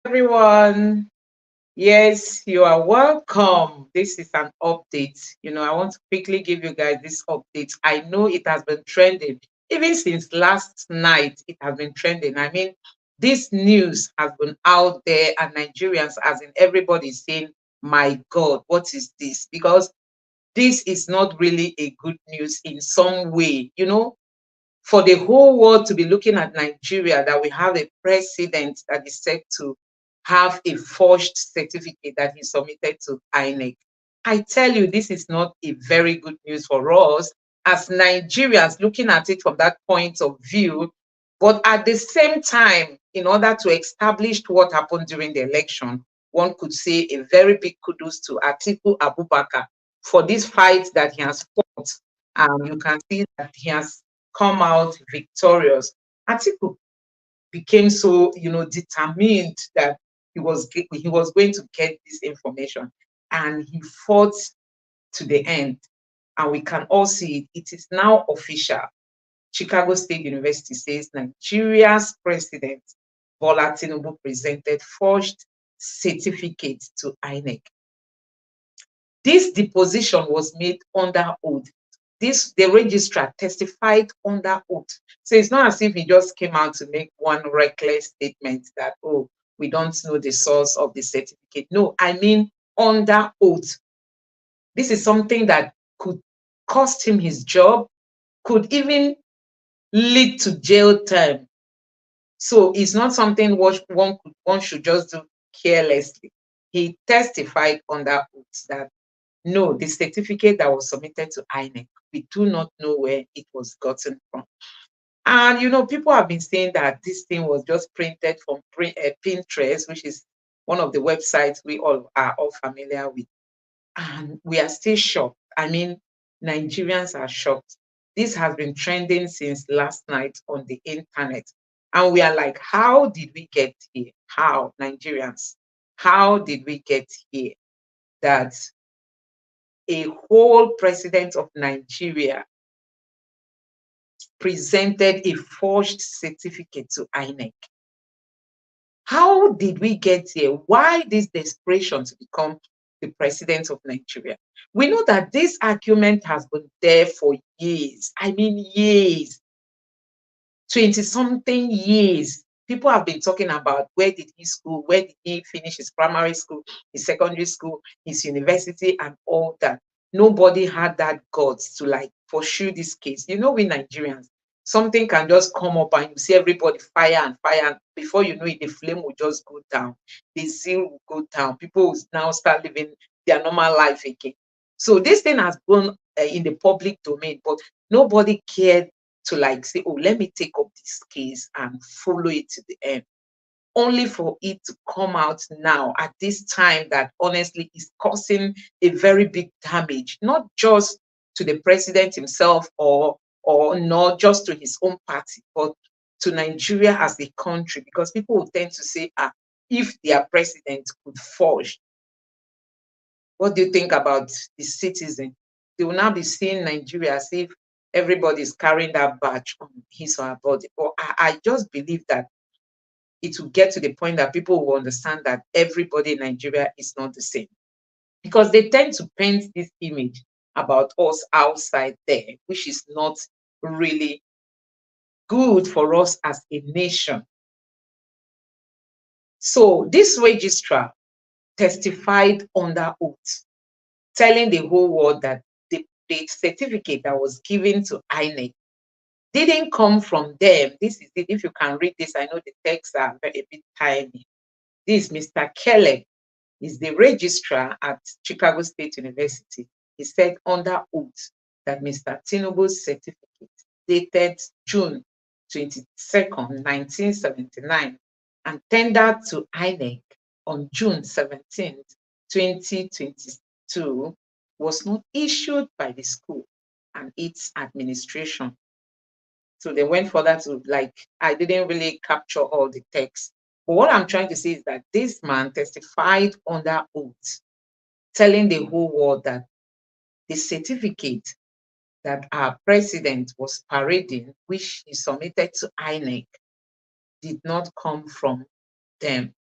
Everyone. Yes, you are welcome. This is an update. I want to quickly give you guys this update. I know it has been trending. Even since last night, it has been trending. I mean, this news has been out there, and Nigerians, as in everybody, is saying, my God, what is this? Because this is not really a good news in some way. For the whole world to be looking at Nigeria, that we have a president that is set to have a forged certificate that he submitted to INEC. I tell you, this is not a very good news for us as Nigerians looking at it from that point of view. But at the same time, in order to establish what happened during the election, one could say a very big kudos to Atiku Abubakar for this fight that he has fought. You can see that he has come out victorious. Atiku became so, determined that he was going to get this information, and he fought to the end. And we can all see it. It is now official. Chicago State University says Nigeria's president Bola Tinubu presented forged certificates to INEC. This deposition was made under oath. The registrar testified under oath. So it's not as if he just came out to make one reckless statement that, oh, we don't know the source of the certificate. No, I mean under oath. This is something that could cost him his job, could even lead to jail time. So it's not something one should just do carelessly. He testified under oath that no, the certificate that was submitted to INEC, we do not know where it was gotten from. And people have been saying that this thing was just printed from Pinterest, which is one of the websites we all are all familiar with. And we are still shocked. I mean, Nigerians are shocked. This has been trending since last night on the internet. And we are like, how did we get here? How, Nigerians? How did we get here? That a whole president of Nigeria presented a forged certificate to INEC. How did we get here? Why this desperation to become the president of Nigeria? We know that this argument has been there for years. I mean, years, 20 something years. People have been talking about where did he school, where did he finish his primary school, his secondary school, his university, and all that. Nobody had that guts to pursue this case. We Nigerians, something can just come up and you see everybody fire and fire, and before you know it, the flame will just go down, the zeal will go down. People will now start living their normal life again. So this thing has gone in the public domain, but nobody cared to say, oh, let me take up this case and follow it to the end. Only for it to come out now at this time that honestly is causing a very big damage, not just to the president himself or not just to his own party, but to Nigeria as a country, because people will tend to say, if their president could forge, what do you think about the citizen? They will now be seeing Nigeria as if everybody is carrying that badge on his or her body. But I just believe that it will get to the point that people will understand that everybody in Nigeria is not the same. Because they tend to paint this image about us outside there, which is not really good for us as a nation. So this registrar testified under oath, telling the whole world that the certificate that was given to INEC didn't come from them. This is it. If you can read this, I know the texts are a bit tiny. This Mr. Kelly is the registrar at Chicago State University. He said under oath that Mr. Tinubu's certificate dated June 22nd, 1979, and tendered to INEC on June 17th, 2022, was not issued by the school and its administration. So they went further to I didn't really capture all the text. But what I'm trying to say is that this man testified under oath, telling the whole world that the certificate that our president was parading, which he submitted to INEC, did not come from them.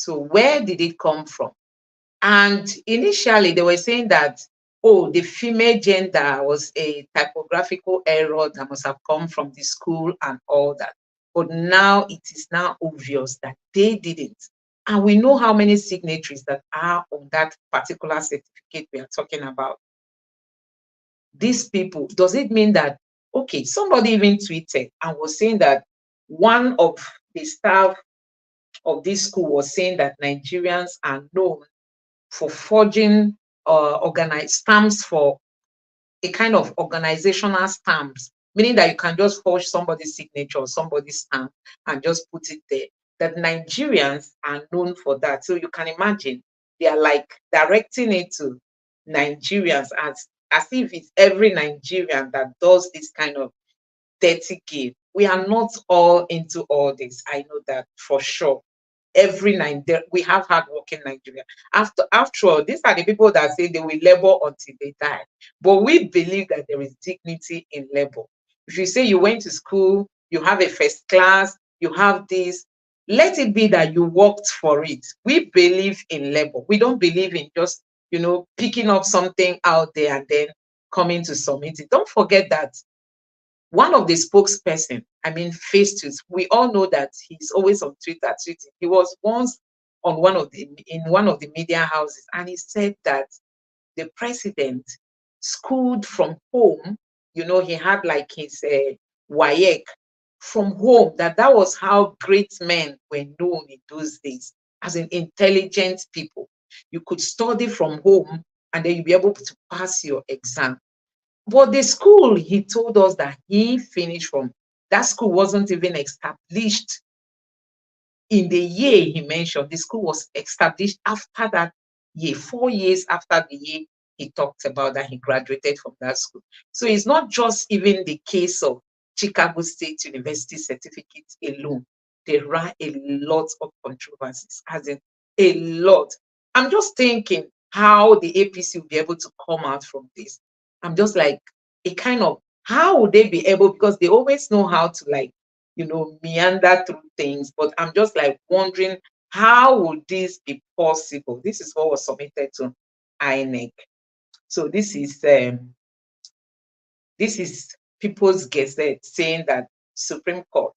So where did it come from? And initially, they were saying that, oh, the female gender was a typographical error that must have come from the school and all that. But now it is now obvious that they didn't. And we know how many signatories that are on that particular certificate we are talking about. These people, does it mean that, okay, somebody even tweeted and was saying that one of the staff of this school was saying that Nigerians are known for forging organized stamps for a kind of organizational stamps, meaning that you can just forge somebody's signature or somebody's stamp and just put it there. That Nigerians are known for that. So you can imagine they are like directing it to Nigerians as if it's every Nigerian that does this kind of dirty game. We are not all into all this. I know that for sure. Every Nigeria, we have hardworking Nigeria. After all, these are the people that say they will labor until they die. But we believe that there is dignity in labor. If you say you went to school, you have a first class, you have this, let it be that you worked for it. We believe in labor. We don't believe in just, picking up something out there and then coming to submit it. Don't forget that one of the spokesperson, I mean, Festus, we all know that he's always on Twitter tweeting. He was once on in one of the media houses, and he said that the president schooled from home. He had like his WAEC from home. That was how great men were known in those days, as in intelligent people. You could study from home, and then you'll be able to pass your exam. But the school, he told us that he finished from, that school wasn't even established in the year he mentioned. The school was established after that year, 4 years after the year he talked about that he graduated from that school. So it's not just even the case of Chicago State University certificates alone. There are a lot of controversies, as in a lot. I'm just thinking how the APC will be able to come out from this. I'm just like, a kind of, how would they be able, because they always know how to like, meander through things. But I'm just like wondering, how would this be possible? This is what was submitted to INEC. So this is People's Gazette saying that Supreme Court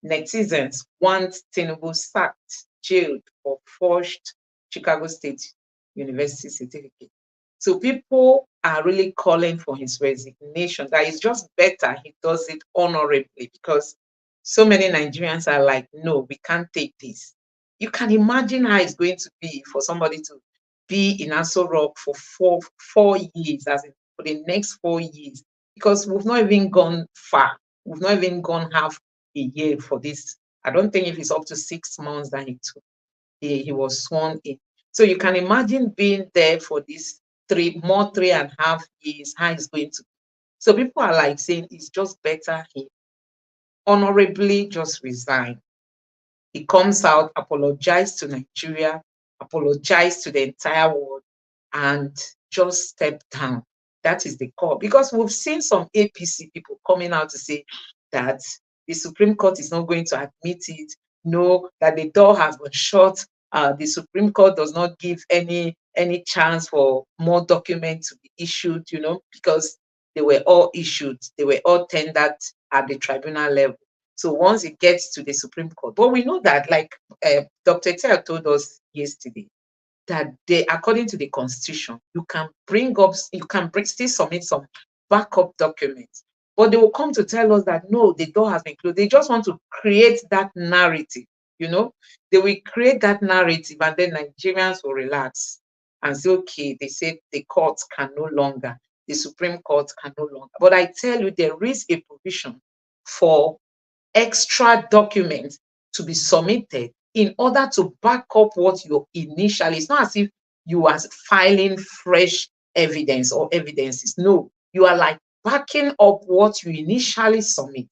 netizens want Tinubu sacked, jailed for forged Chicago State University certificate. So people are really calling for his resignation. That it's just better he does it honorably, because so many Nigerians are like, no, we can't take this. You can imagine how it's going to be for somebody to be in Aso Rock for four years, as in for the next 4 years, because we've not even gone far. We've not even gone half a year for this. I don't think if it's up to 6 months that he took, he was sworn in. So you can imagine being there for these 3.5 years, how it's going to be. So people are like saying it's just better he honorably just resign. He comes out, apologize to Nigeria, apologize to the entire world, and just step down. That is the call. Because we've seen some APC people coming out to say that the Supreme Court is not going to admit it. No, that the door has been shut. The Supreme Court does not give any chance for more documents to be issued, because they were all issued, they were all tendered at the tribunal level. So once it gets to the Supreme Court, but we know that, like Dr. Tel told us yesterday, that they, according to the Constitution, you can still submit some backup documents, but they will come to tell us that no, the door has been closed. They just want to create that narrative, They will create that narrative, and then Nigerians will relax and say, okay, they said the court can no longer, the Supreme Court can no longer. But I tell you, there is a provision for extra documents to be submitted in order to back up what you initially. It's not as if you are filing fresh evidence or evidences. No, you are like backing up what you initially submit.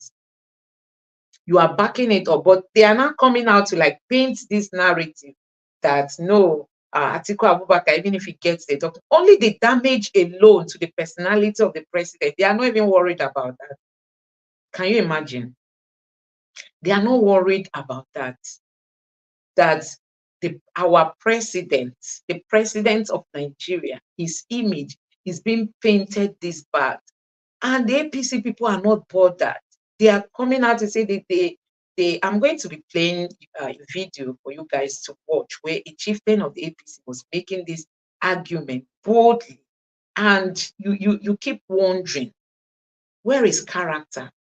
You are backing it up, but they are not coming out to like paint this narrative that no, Atiku Abubakar, even if he gets the document, only the damage alone to the personality of the president, they are not even worried about that. Can you imagine? They are not worried about that. That our president, the president of Nigeria, his image is being painted this bad. And the APC people are not bothered. They are coming out to say that I'm going to be playing a video for you guys to watch where a chieftain of the APC was making this argument boldly. And you keep wondering, where is character?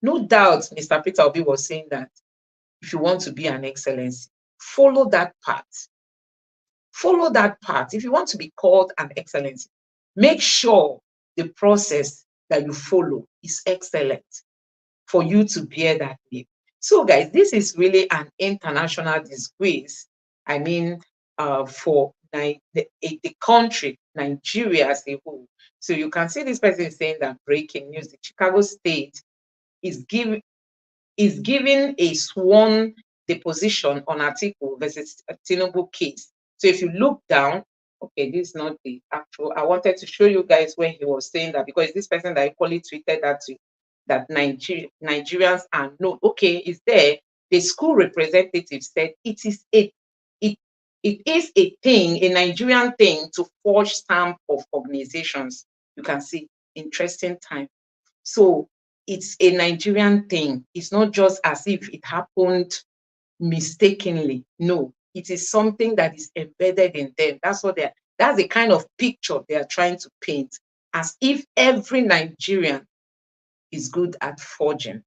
No doubt Mr. Peter Obi was saying that if you want to be an excellency, follow that path. Follow that path. If you want to be called an excellency, make sure the process that you follow is excellent for you to bear that name. So, guys, this is really an international disgrace. I mean, for the country, Nigeria as a whole. So you can see this person saying that breaking news: the Chicago State is giving a sworn deposition on Atiku versus Tinubu case. So if you look down, okay, this is not the actual. I wanted to show you guys where he was saying that, because this person that equally tweeted that to that Nigerians are no, okay, is there. The school representative said it it is a thing, a Nigerian thing, to forge stamp of organizations. You can see, interesting time. So it's a Nigerian thing. It's not just as if it happened mistakenly. No, it is something that is embedded in them. That's the kind of picture they are trying to paint, as if every Nigerian is good at forging.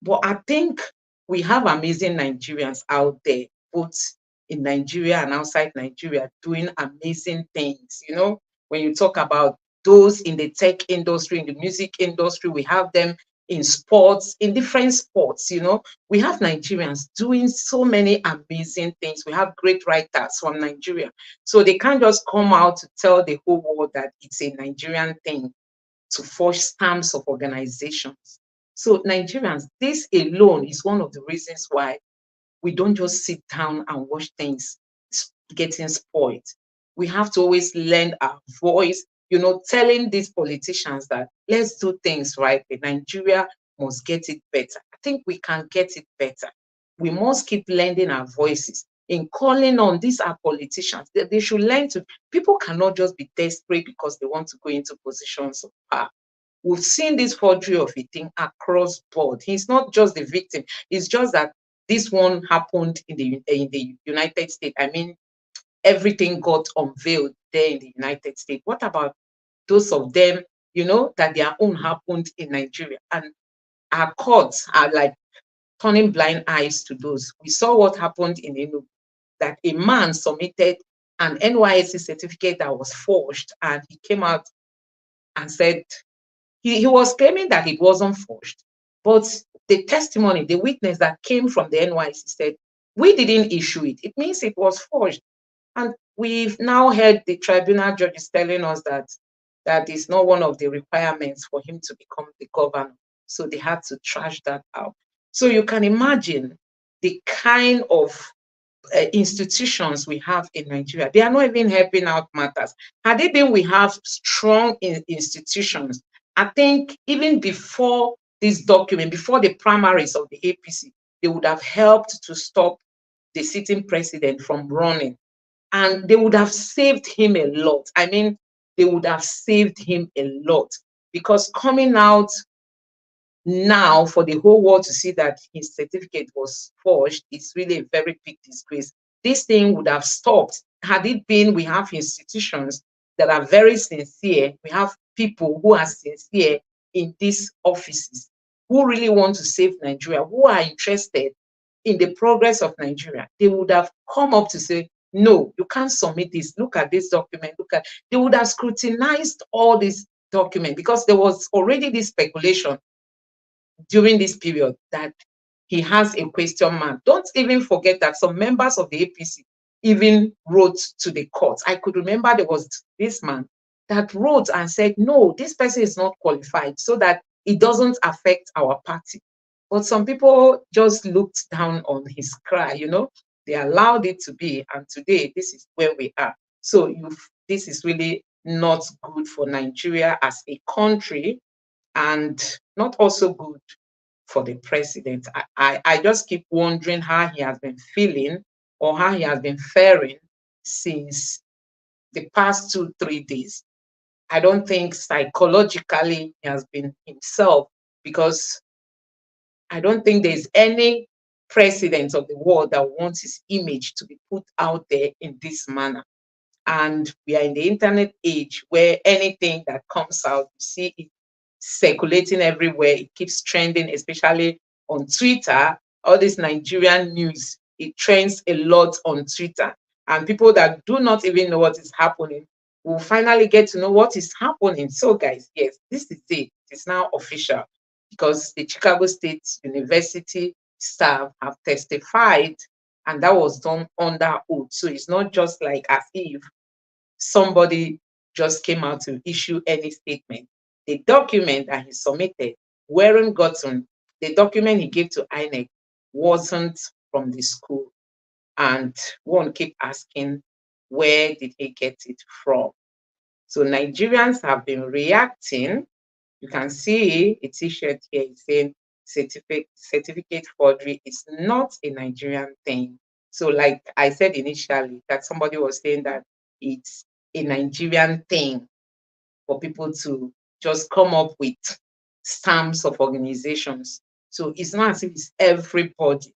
But I think we have amazing Nigerians out there, both in Nigeria and outside Nigeria, doing amazing things. You know, when you talk about those in the tech industry, in the music industry, we have them in sports, in different sports. You know, we have Nigerians doing so many amazing things. We have great writers from Nigeria. So they can't just come out to tell the whole world that it's a Nigerian thing to forge stamps of organizations. So Nigerians, this alone is one of the reasons why we don't just sit down and watch things getting spoiled. We have to always lend our voice, you know, telling these politicians that let's do things right. Nigeria must get it better. I think we can get it better. We must keep lending our voices in calling on these our politicians. They should learn to, people cannot just be desperate because they want to go into positions of power. We've seen this forgery of a thing across board. He's not just the victim. It's just that this one happened in the United States. I mean, everything got unveiled there in the United States. What about those of them, you know, that their own happened in Nigeria? And our courts are like turning blind eyes to those. We saw what happened in Enugu, that a man submitted an NYSC certificate that was forged, and he came out and said he was claiming that it wasn't forged, but the testimony, the witness that came from the NYC said, we didn't issue it. It means it was forged. And we've now heard the tribunal judges telling us that that is not one of the requirements for him to become the governor. So they had to trash that out. So you can imagine the kind of institutions we have in Nigeria. They are not even helping out matters. Had it been we have strong institutions, I think even before this document, before the primaries of the APC, they would have helped to stop the sitting president from running. And they would have saved him a lot. I mean, they would have saved him a lot, because coming out now for the whole world to see that his certificate was forged is really a very big disgrace. This thing would have stopped had it been we have institutions that are very sincere. We have people who are sincere in these offices, who really want to save Nigeria, who are interested in the progress of Nigeria. They would have come up to say, no, you can't submit this. Look at this document. They would have scrutinized all this document, because there was already this speculation during this period that he has a question mark. Don't even forget that some members of the APC even wrote to the court. I could remember there was this man that wrote and said, no, this person is not qualified, so that it doesn't affect our party. But some people just looked down on his cry, you know, they allowed it to be. And today, this is where we are. So this is really not good for Nigeria as a country, and not also good for the president. I just keep wondering how he has been feeling or how he has been faring since the past 2, 3 days. I don't think psychologically he has been himself, because I don't think there's any president of the world that wants his image to be put out there in this manner. And we are in the internet age where anything that comes out, you see it circulating everywhere. It keeps trending, especially on Twitter. All this Nigerian news, it trends a lot on Twitter. And people that do not even know what is happening will finally get to know what is happening. So, guys, yes, this is it. It's now official, because the Chicago State University staff have testified, and that was done under oath. So it's not just like as if somebody just came out to issue any statement. The document that he submitted weren't gotten. The document he gave to INEC wasn't from the school. And one keep asking, where did he get it from? So Nigerians have been reacting. You can see a t-shirt here saying certificate forgery is not a Nigerian thing. So like I said initially, that somebody was saying that it's a Nigerian thing for people to just come up with stamps of organizations. So it's not as if it's everybody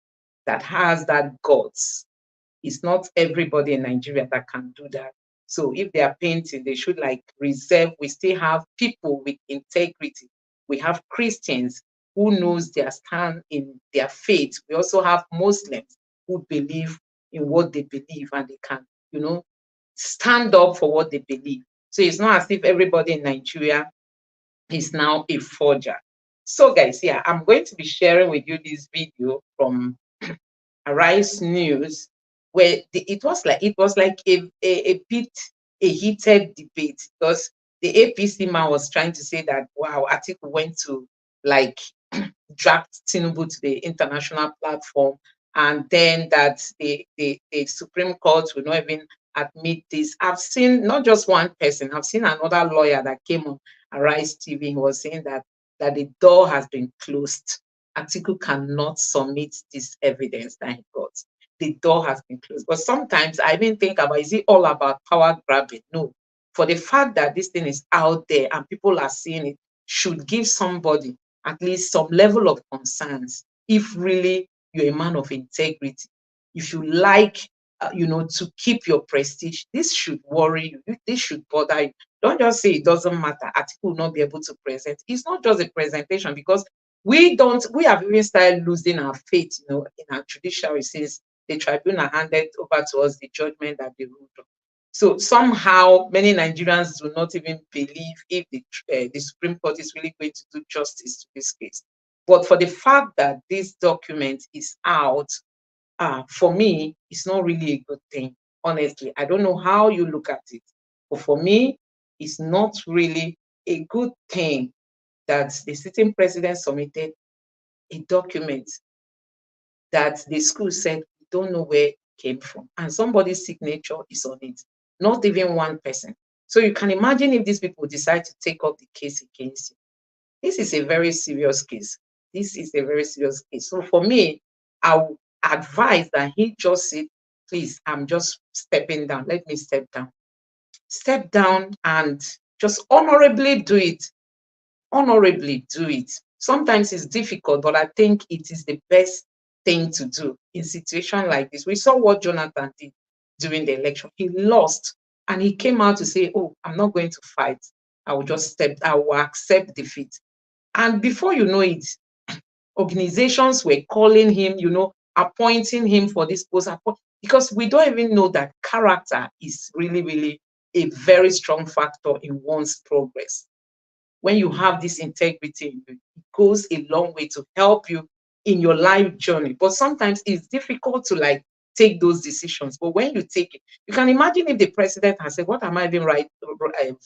that has that guts. It's not everybody in Nigeria that can do that. So if they are painting, they should like reserve. We still have people with integrity. We have Christians who knows their stand in their faith. We also have Muslims who believe in what they believe, and they can, stand up for what they believe. So it's not as if everybody in Nigeria is now a forger. So guys, yeah, I'm going to be sharing with you this video from Arise News, where it was like a bit a heated debate, because the APC man was trying to say that wow, Atiku went to like dragged Tinubu to the international platform, and then that the Supreme Court will not even admit this. I've seen not just one person, I've seen another lawyer that came on Arise TV. He was saying that the door has been closed. Atiku cannot submit this evidence that he got. The door has been closed. But sometimes I even think about, is it all about power grabbing? No. For the fact that this thing is out there and people are seeing it, should give somebody at least some level of concerns. If really you're a man of integrity, if you like, to keep your prestige, this should worry you. This should bother you. Don't just say it doesn't matter. Atiku will not be able to present. It's not just a presentation, because we have even started losing our faith, in our judiciary since the tribunal handed over to us the judgment that they ruled on. So somehow many Nigerians do not even believe if the Supreme Court is really going to do justice to this case. But for the fact that this document is out, for me, it's not really a good thing. Honestly, I don't know how you look at it, but for me, it's not really a good thing that the sitting president submitted a document that the school said we don't know where it came from, and somebody's signature is on it, not even one person. So you can imagine if these people decide to take up the case against you. This is a very serious case. This is a very serious case. So for me, I would advise that he just said, please, I'm just stepping down. Let me step down. Step down and just honorably do it. Honorably do it. Sometimes it's difficult, but I think it is the best thing to do in situation like this. We saw what Jonathan did during the election. He lost, and he came out to say, oh, I'm not going to fight. I will accept defeat. And before you know it, organizations were calling him, appointing him for this post, because we don't even know that character is really, really a very strong factor in one's progress. When you have this integrity in you, it goes a long way to help you in your life journey. But sometimes it's difficult to like take those decisions. But when you take it, you can imagine if the president has said, what am I even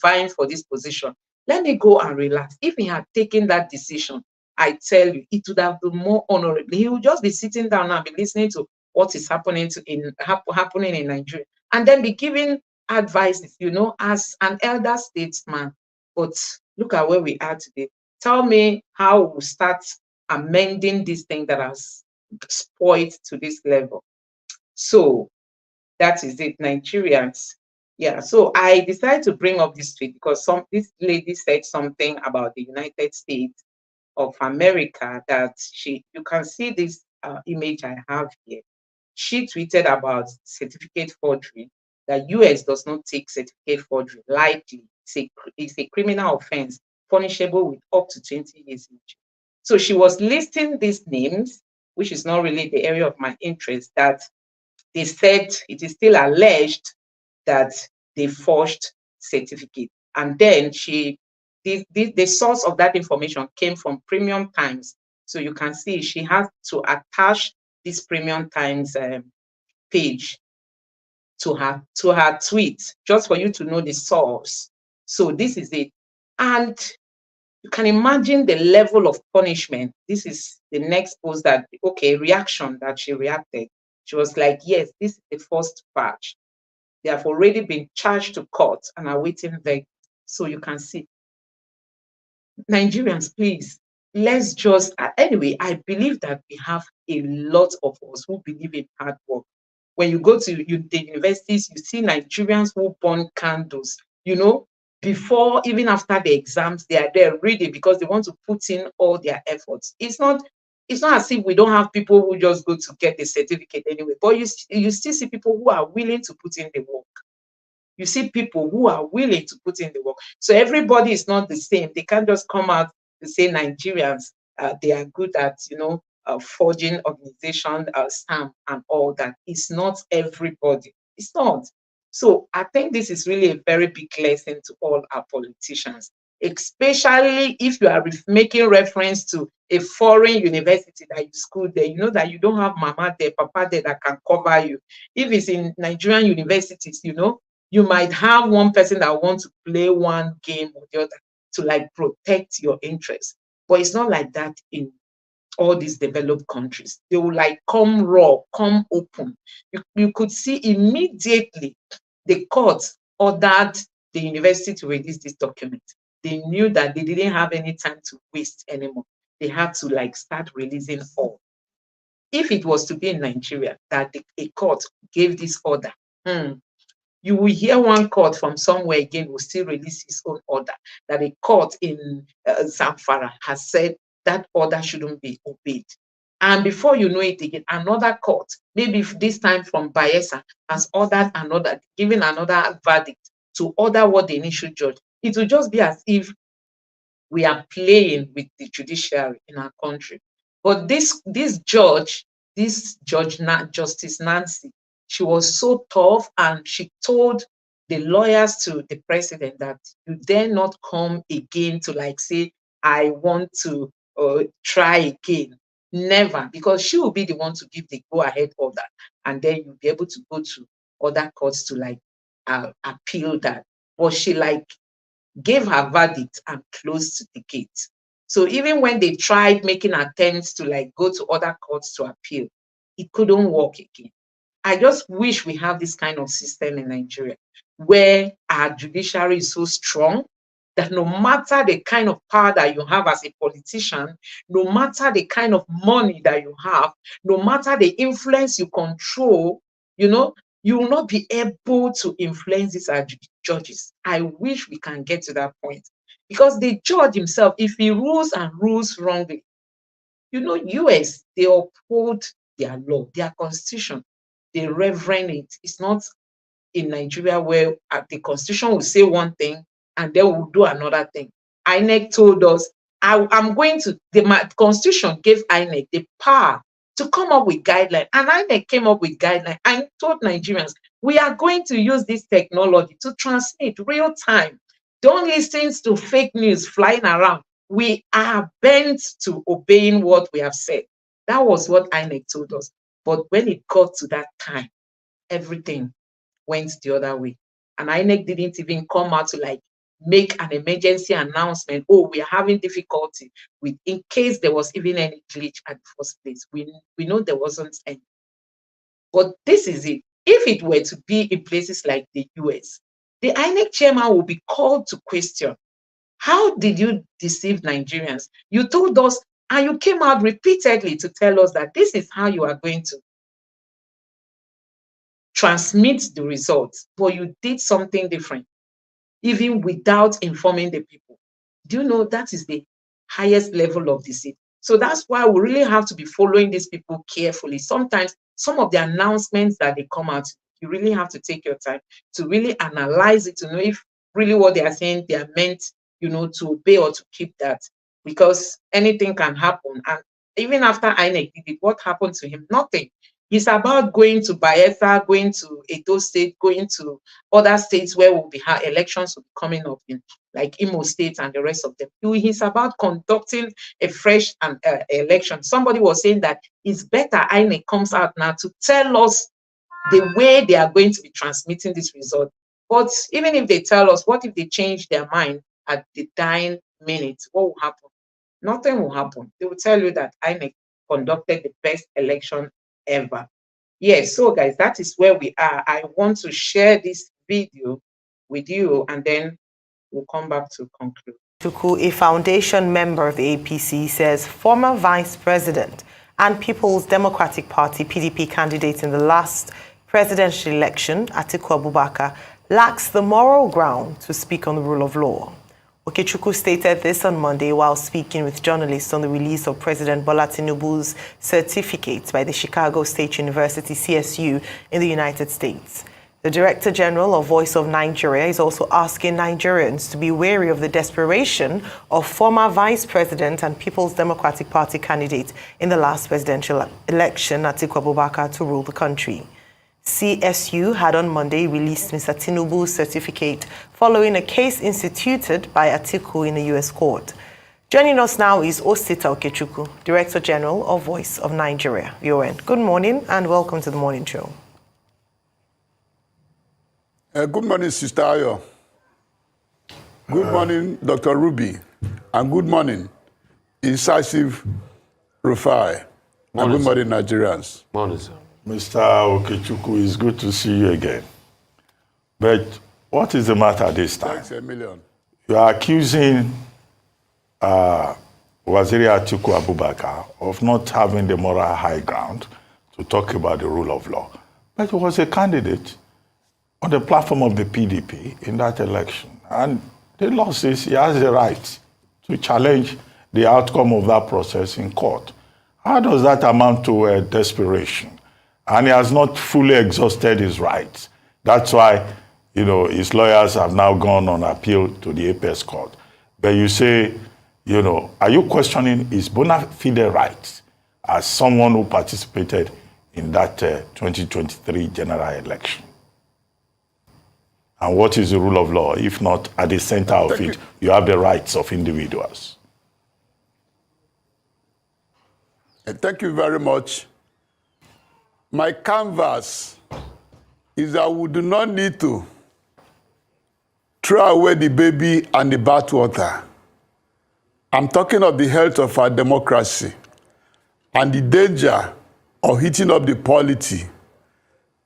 vying for this position? Let me go and relax. If he had taken that decision, I tell you, it would have been more honorable. He would just be sitting down and be listening to what is happening happening in Nigeria, and then be giving advice, as an elder statesman. But look at where we are today. Tell me how we start amending this thing that has spoiled to this level. So that is it, Nigerians. Yeah, so I decided to bring up this tweet because this lady said something about the United States of America that you can see this image I have here. She tweeted about certificate forgery, that US does not take certificate forgery lightly. It's a criminal offense punishable with up to 20 years in jail. So she was listing these names, which is not really the area of my interest, that they said it is still alleged that they forged certificate. And then the source of that information came from Premium Times. So you can see she has to attach this Premium Times page to her tweet, just for you to know the source. So this is it. And you can imagine the level of punishment. This is the next post that, okay, reaction that she reacted. She was like, yes, this is the first batch. They have already been charged to court and are waiting verdict. So you can see, Nigerians, please, let's just, anyway, I believe that we have a lot of us who believe in hard work. When you go to the universities, you see Nigerians who burn candles, before, even after the exams, they are there reading because they want to put in all their efforts. It's not as if we don't have people who just go to get the certificate anyway, but you still see people who are willing to put in the work. You see people who are willing to put in the work. So everybody is not the same. They can't just come out and say Nigerians, they are good at, forging organization stamp and all that. It's not everybody. It's not. So I think this is really a very big lesson to all our politicians, especially if you are making reference to a foreign university that you schooled there. You know that you don't have mama there, papa there that can cover you. If it's in Nigerian universities, you might have one person that wants to play one game or the other to protect your interests. But it's not like that in all these developed countries. They will come raw, come open. You could see immediately the court ordered the university to release this document. They knew that they didn't have any time to waste anymore. They had to start releasing all. If it was to be in Nigeria that a court gave this order, you will hear one court from somewhere again will still release his own order, that a court in Zamfara has said that order shouldn't be obeyed. And before you know it again, another court, maybe this time from Bayelsa, has ordered giving another verdict to order what the initial judge. It will just be as if we are playing with the judiciary in our country. But this Justice Nancy, she was so tough, and she told the lawyers to the president that you dare not come again to say, I want to try again. Never, because she will be the one to give the go-ahead order, and then you'll be able to go to other courts to appeal that. But she gave her verdict and closed the gate. So even when they tried making attempts to go to other courts to appeal, it couldn't work again. I just wish we have this kind of system in Nigeria where our judiciary is so strong that no matter the kind of power that you have as a politician, no matter the kind of money that you have, no matter the influence you control, you will not be able to influence these judges. I wish we can get to that point. Because the judge himself, if he rules and rules wrongly, US, they uphold their law, their constitution, they reverend it. It's not in Nigeria where the constitution will say one thing and they will do another thing. INEC told us, the constitution gave INEC the power to come up with guidelines, and INEC came up with guidelines and told Nigerians, we are going to use this technology to transmit real time. Don't listen to fake news flying around. We are bent to obeying what we have said. That was what INEC told us. But when it got to that time, everything went the other way. And INEC didn't even come out to make an emergency announcement. Oh, we are having difficulty with, in case there was even any glitch at the first place. We know there wasn't any. But this is it. If it were to be in places like the US, the INEC chairman will be called to question. How did you deceive Nigerians? You told us And you came out repeatedly to tell us that this is how you are going to transmit the results, but you did something different, even without informing the people. Do you know that is the highest level of deceit? So that's why we really have to be following these people carefully. Sometimes some of the announcements that they come out, you really have to take your time to really analyze it, to know if really what they are saying, they are meant, to obey or to keep that, because anything can happen. And even after INEC did it, what happened to him? Nothing. It's about going to Bayelsa, going to Edo State, going to other states where will be elections will be coming up in, like Imo State and the rest of them. It's about conducting a fresh election. Somebody was saying that it's better INEC comes out now to tell us the way they are going to be transmitting this result. But even if they tell us, what if they change their mind at the dying minute? What will happen? Nothing will happen. They will tell you that INEC conducted the best election ever. Yes, so guys, that is where we are. I want to share this video with you, and then we'll come back to conclude. A foundation member of the APC, says former vice president and People's Democratic Party (PDP) candidate in the last presidential election, Atiku Abubakar, lacks the moral ground to speak on the rule of law. Okechukwu stated this on Monday while speaking with journalists on the release of President Bola Tinubu's certificate by the Chicago State University, CSU, in the United States. The Director General of Voice of Nigeria is also asking Nigerians to be wary of the desperation of former Vice President and People's Democratic Party candidate in the last presidential election, Atiku Abubakar, to rule the country. CSU had on Monday released Mr. Tinubu's certificate following a case instituted by Atiku in a U.S. court. Joining us now is Osita Okechukwu, Director General of Voice of Nigeria, VON. Good morning and welcome to the morning show. Good morning, Sister Ayo. Good morning, Dr. Ruby. And good morning, Incisive Rufai. And good morning, Nigerians. Morning, sir. Mr. Okechukwu, it's good to see you again. But what is the matter this time? Thanks a million. You are accusing Waziri Atiku Abubakar of not having the moral high ground to talk about the rule of law. But he was a candidate on the platform of the PDP in that election. And the law says he has the right to challenge the outcome of that process in court. How does that amount to a desperation? And he has not fully exhausted his rights. That's why, his lawyers have now gone on appeal to the apex court. But you say, are you questioning his bona fide rights as someone who participated in that 2023 general election? And what is the rule of law? If not at the center of it, you have the rights of individuals. Thank you very much. My canvas is that we do not need to throw away the baby and the bathwater. I'm talking of the health of our democracy and the danger of heating up the polity,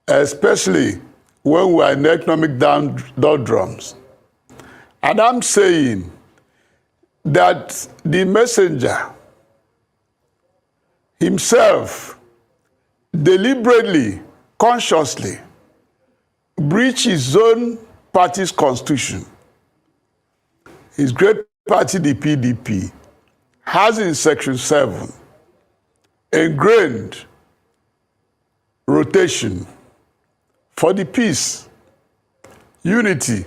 especially when we are in economic doldrums. And I'm saying that the messenger himself deliberately, consciously breach his own party's constitution. His great party, the PDP, has in Section 7 ingrained rotation for the peace, unity,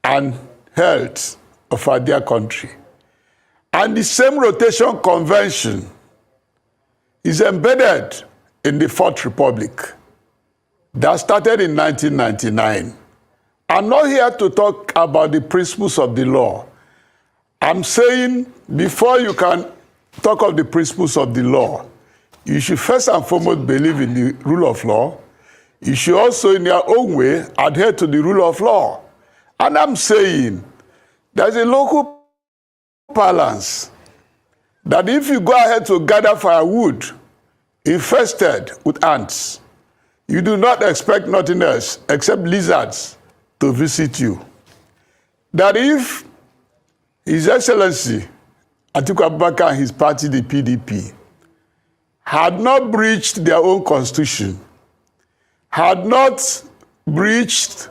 and health of our dear country. And the same rotation convention is embedded in the Fourth Republic that started in 1999. I'm not here to talk about the principles of the law. I'm saying before you can talk of the principles of the law, you should first and foremost believe in the rule of law. You should also, in your own way, adhere to the rule of law. And I'm saying there's a local balance that if you go ahead to gather firewood infested with ants, you do not expect nothing else except lizards to visit you. That if His Excellency Atiku Abubakar and his party, the PDP, had not breached their own constitution, had not breached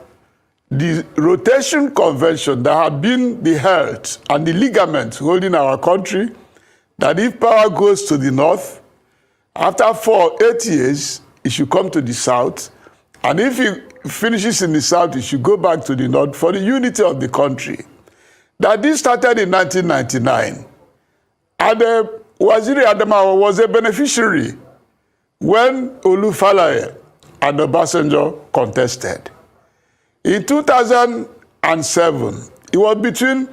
the rotation convention that had been the health and the ligament holding our country, that if power goes to the north, after 8 years, it should come to the south, and if it finishes in the south, it should go back to the north for the unity of the country. That this started in 1999, and Waziri Adamawa was a beneficiary when Olufalaye and Obasanjo contested. In 2007, it was between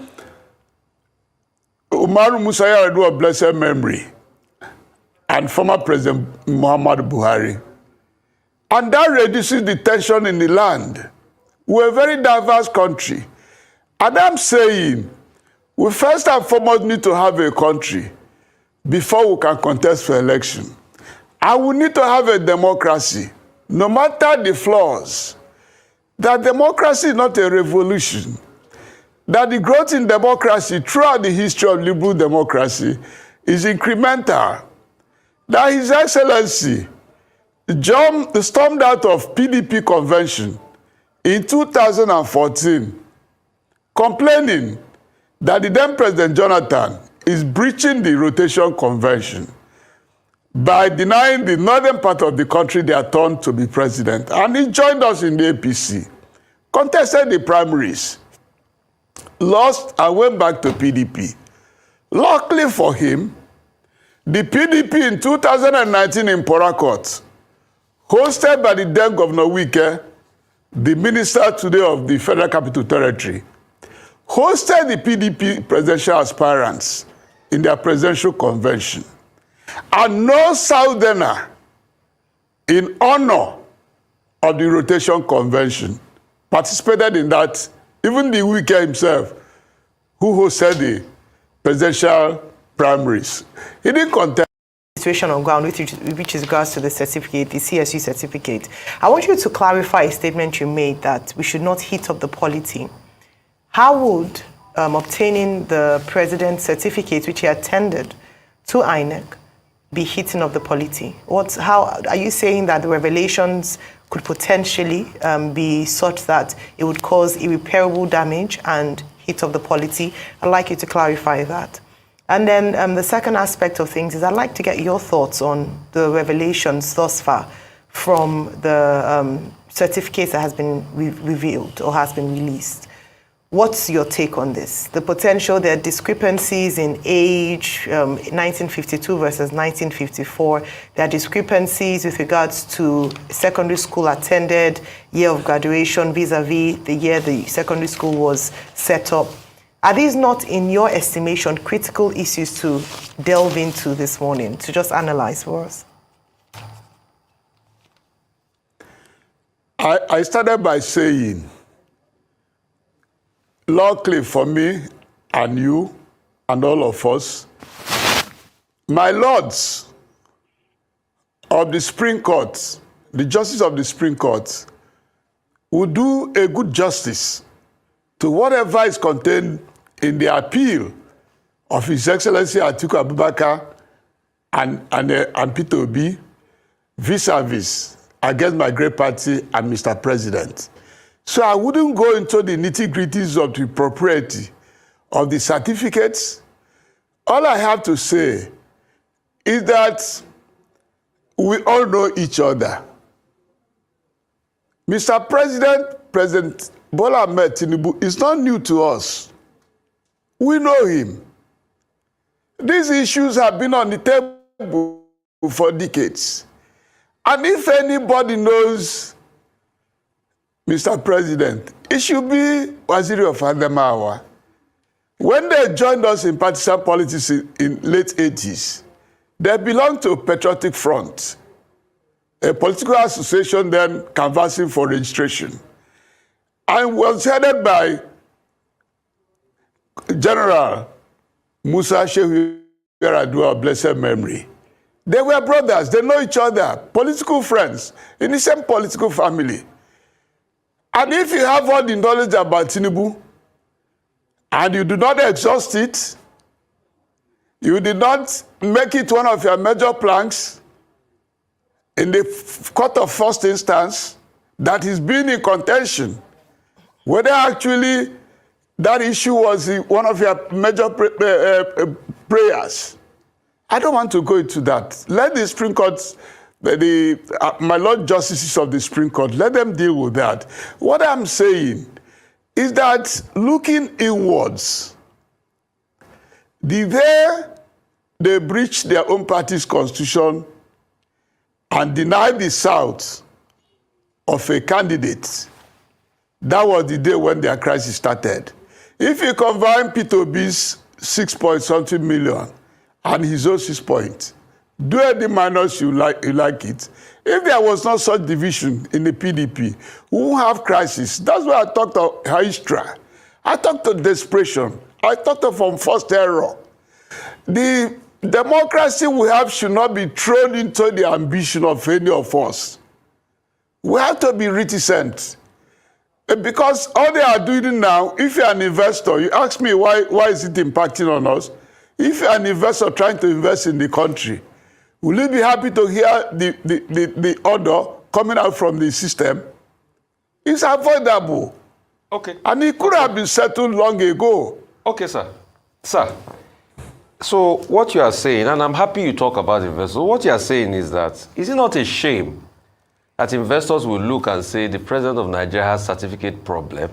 Umaru Musa Yar'Adua of blessed memory and former President Muhammadu Buhari. And that reduces the tension in the land. We're a very diverse country. And I'm saying, we first and foremost need to have a country before we can contest for election. And we need to have a democracy, no matter the flaws. That democracy is not a revolution. That the growth in democracy throughout the history of liberal democracy is incremental. That His Excellency stormed out of PDP convention in 2014, complaining that the then President Jonathan is breaching the rotation convention by denying the northern part of the country their turn to be president. And he joined us in the APC, contested the primaries, lost and went back to PDP. Luckily for him, the PDP in 2019 in Port Harcourt, hosted by the then Governor Wike, the minister today of the Federal Capital Territory, hosted the PDP presidential aspirants in their presidential convention. And no Southerner, in honor of the rotation convention, participated in that. Even the Wike himself, who hosted the presidential primaries, he didn't contest. Situation on ground, which is regards to the certificate, the CSU certificate. I want you to clarify a statement you made that we should not heat up the polity. How would obtaining the president's certificate, which he attended to INEC, be heating up the polity? How are you saying that the revelations could potentially be such that it would cause irreparable damage and heat up the polity? I'd like you to clarify that. And then the second aspect of things is I'd like to get your thoughts on the revelations thus far from the certificate that has been revealed or has been released. What's your take on this? The potential, there are discrepancies in age, 1952 versus 1954. There are discrepancies with regards to secondary school attended, year of graduation vis-a-vis the year the secondary school was set up. Are these not, in your estimation, critical issues to delve into this morning, to just analyze for us? I started by saying, luckily for me and you and all of us, my lords of the Supreme Court, the justice of the Supreme Court, will do a good justice to whatever is contained in the appeal of His Excellency Atiku Abubakar and Peter Obi vis-a-vis against my great party and Mr. President. So I wouldn't go into the nitty-gritties of the propriety of the certificates. All I have to say is that we all know each other. Mr. President, President Bola Ahmed Tinubu is not new to us. We know him. These issues have been on the table for decades. And if anybody knows Mr. President, it should be Waziri of Adamawa. When they joined us in partisan politics in late 80s, they belonged to Patriotic Front, a political association then canvassing for registration, and was headed by General Musa Yar'Adua of blessed memory. They were brothers, they know each other, political friends, in the same political family. And if you have all the knowledge about Tinubu, and you do not exhaust it, You did not make it one of your major planks in the court of first instance that is being in contention. Whether actually that issue was one of your major prayers. I don't want to go into that. Let the Supreme Court, my Lord Justices of the Supreme Court, let them deal with that. What I'm saying is that looking inwards, the day they breached their own party's constitution and denied the South of a candidate, that was the day when their crisis started. If you combine Peter Obi's 6-point-something million and his own 6 points, do any minus you like it. If there was not such division in the PDP, we won't have crisis. That's why I talked of Registrar. I talked of desperation. I talked of from first error. The democracy we have should not be thrown into the ambition of any of us. We have to be reticent. Because all they are doing now, if you're an investor, you ask me why is it impacting on us? If you're an investor trying to invest in the country, will you be happy to hear the order coming out from the system? It's avoidable. Okay. And it could have been settled long ago. Okay, sir. Sir, so what you are saying, and I'm happy you talk about investors, what you are saying is that, is it not a shame that investors will look and say the president of Nigeria has certificate problem?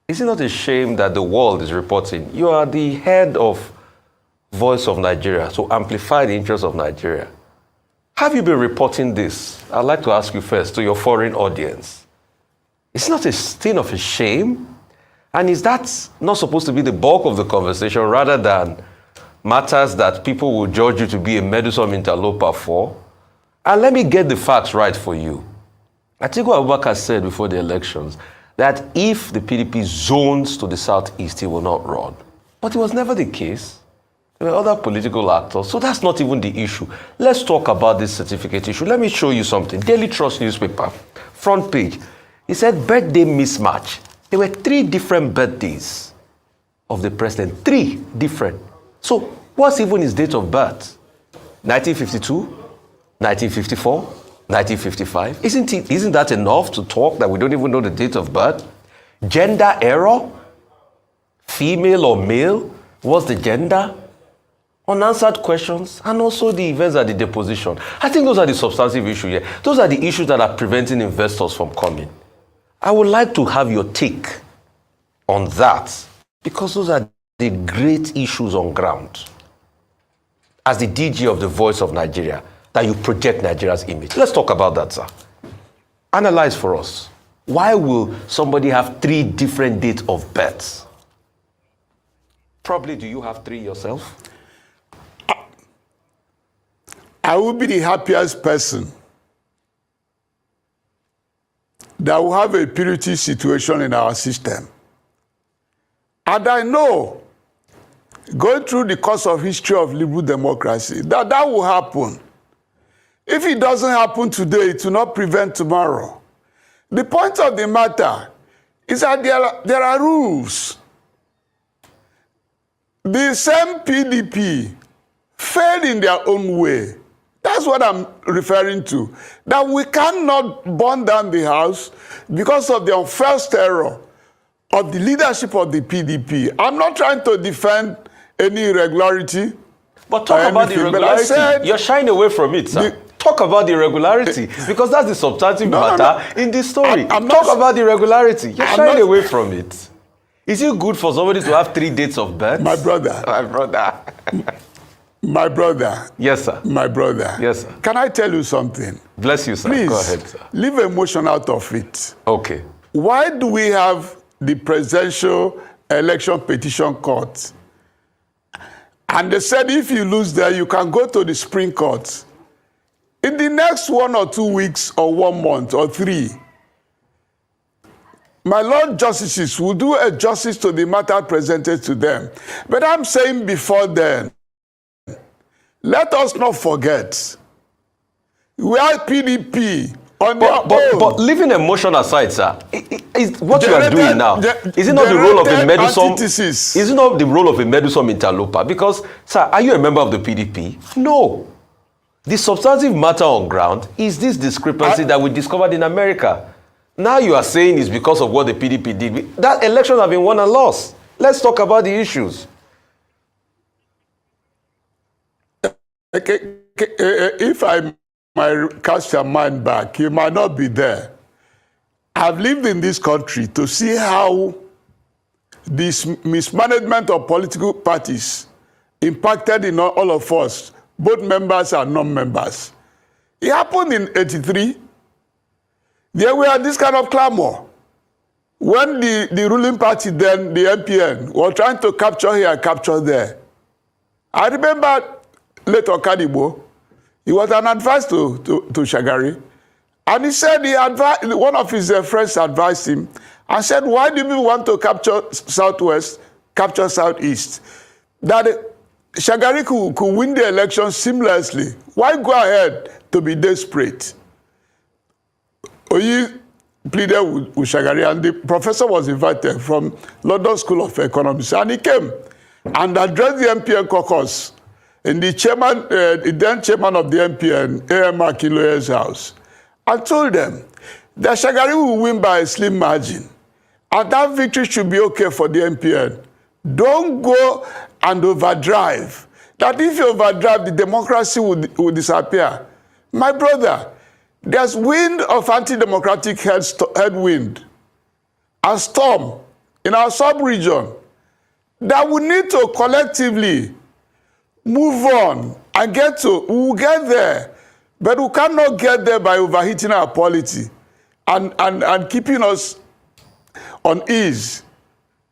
Is it not a shame that the world is reporting? You are the head of Voice of Nigeria, so amplify the interests of Nigeria. Have you been reporting this? I'd like to ask you first to your foreign audience. It's not a thing of a shame? And is that not supposed to be the bulk of the conversation rather than matters that people will judge you to be a meddlesome interloper for? And let me get the facts right for you. Atiku Abubakar said before the elections that if the PDP zones to the southeast, he will not run. But it was never the case. There were other political actors, so that's not even the issue. Let's talk about this certificate issue. Let me show you something. Daily Trust newspaper, front page. It said birthday mismatch. There were 3 different birthdays of the president. 3 different. So what's even his date of birth? 1952, 1954, 1955. Isn't that enough to talk that we don't even know the date of birth? Gender error? Female or male? What's the gender? Unanswered questions, and also the events at the deposition. I think those are the substantive issues here. Those are the issues that are preventing investors from coming. I would like to have your take on that, because those are the great issues on ground. As the DG of the Voice of Nigeria, that you project Nigeria's image. Let's talk about that, sir. Analyze for us. Why will somebody have 3 different dates of births? Probably, do you have 3 yourself? I will be the happiest person that will have a purity situation in our system. And I know, going through the course of history of liberal democracy, that will happen. If it doesn't happen today, it will not prevent tomorrow. The point of the matter is that there are rules. The same PDP failed in their own way. That's what I'm referring to. That we cannot burn down the house because of the unfirst error of the leadership of the PDP. I'm not trying to defend any irregularity. But talk about the irregularity. You're shying away from it, sir. Talk about the irregularity, because that's the substantive matter in this story. Talk about the irregularity. You're shying away from it. Is it good for somebody to have 3 dates of birth? My brother. My brother. My brother. Yes, sir. My brother. Yes, sir. Can I tell you something? Bless you, sir. Please, go ahead, sir. Leave emotion out of it. Okay. Why do we have the Presidential Election Petition Court? And they said if you lose there, you can go to the Supreme Court. In the next 1 or 2 weeks or 1 month or 3, my Lord Justices will do a justice to the matter presented to them. But I'm saying before then, let us not forget where PDP on their own. But leaving emotion aside, sir, is what you are Generated- doing now, is it not the role of a antithesis. medicine? Is it not the role of a medicine interloper? Because, sir, are you a member of the PDP? No. The substantive matter on ground is this discrepancy that we discovered in America. Now you are saying it's because of what the PDP did. That election have been won and lost. Let's talk about the issues. If I might cast your mind back, you might not be there. I've lived in this country to see how this mismanagement of political parties impacted in all of us, both members and non-members. It happened in '83. There were this kind of clamor. When the ruling party then, the MPN, were trying to capture here, capture there. I remember late Okadibo, he was an advisor to Shagari. And he said one of his friends advised him and said, why do you want to capture Southwest, capture Southeast? That Shagari could win the election seamlessly. Why go ahead to be desperate? Oyi pleaded with Shagari, and the professor was invited from London School of Economics, and he came and addressed the MPN caucus in the then chairman of the MPN, A.M. Akinloye's house, and told them that Shagari will win by a slim margin, and that victory should be okay for the MPN. Don't go and overdrive. That if you overdrive, the democracy will disappear. My brother, there's wind of anti-democratic headwind and storm in our sub-region that we need to collectively move on and we will get there. But we cannot get there by overheating our polity and keeping us on ease.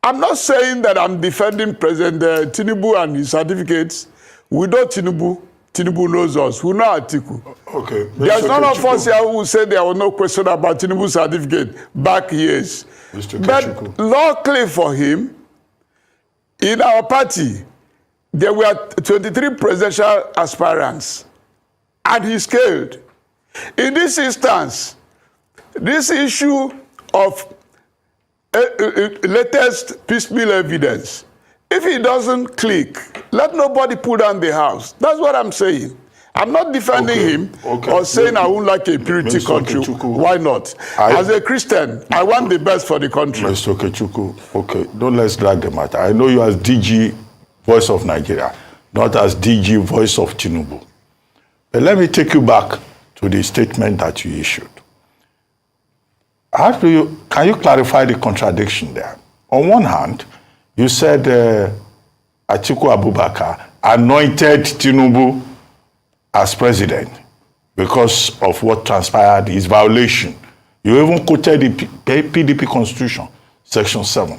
I'm not saying that I'm defending President Tinubu and his certificates. We know Tinubu. Tinubu knows us. We know Atiku. Okay. There's none of us here who said there was no question about Tinubu's certificate back years. But luckily for him, in our party, there were 23 presidential aspirants, and he scaled. In this instance, this issue of latest piecemeal evidence, if it doesn't click, let nobody put down the house. That's what I'm saying. I'm not defending him or saying I won't like a purity country. Why not? As a Christian, I want the best for the country. Mr. Okechukwu, okay, don't let's drag the matter. I know you as DG Voice of Nigeria, not as DG Voice of Tinubu. But let me take you back to the statement that you issued. Can you clarify the contradiction there? On one hand, you said Atiku Abubakar anointed Tinubu as president because of what transpired, his violation. You even quoted the PDP Constitution, Section 7.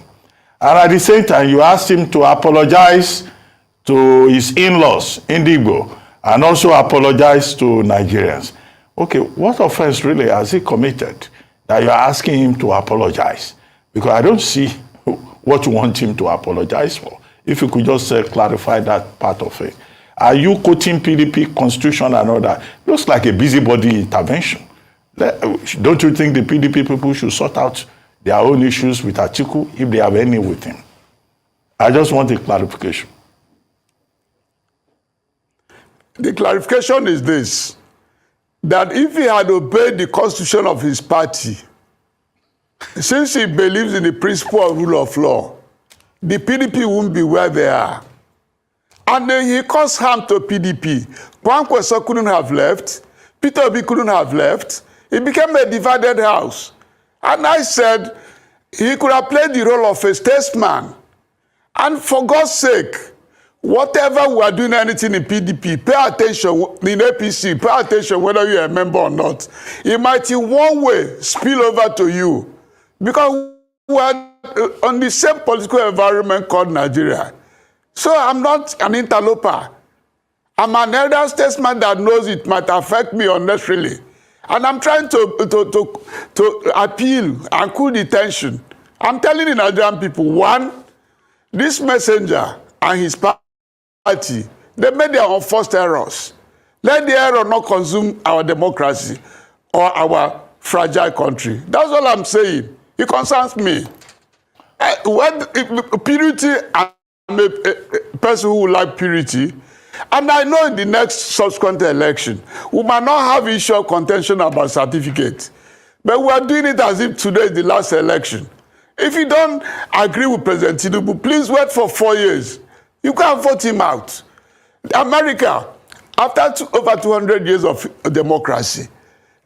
And at the same time, you asked him to apologize to his in-laws, Indigbo, and also apologize to Nigerians. Okay, what offense really has he committed that you're asking him to apologize? Because I don't see what you want him to apologize for. If you could just clarify that part of it. Are you quoting PDP Constitution and all that? Looks like a busybody intervention. Don't you think the PDP people should sort out their own issues with Atiku if they have any with him? I just want a clarification. The clarification is this, that if he had obeyed the constitution of his party, since he believes in the principle of rule of law, the PDP won't be where they are. And then he caused harm to PDP. Kwankwaso couldn't have left. Peter Obi couldn't have left. It became a divided house. And I said he could have played the role of a statesman. And for God's sake, whatever we are doing anything in PDP, pay attention in APC, pay attention whether you're a member or not. It might in one way spill over to you. Because we are on the same political environment called Nigeria. So I'm not an interloper. I'm an elder statesman that knows it might affect me unnecessarily. And I'm trying to appeal and cool the tension. I'm telling the Nigerian people, one, this messenger and his party, they made their unforced errors. Let the error not consume our democracy. or our fragile country. That's all I'm saying. It concerns me. Purity, I'm a person who like purity. And I know in the next subsequent election, we might not have issue of contention about certificates. But we are doing it as if today is the last election. If you don't agree with President Tinubu, please wait for 4 years. You can't vote him out. America, after over 200 years of democracy,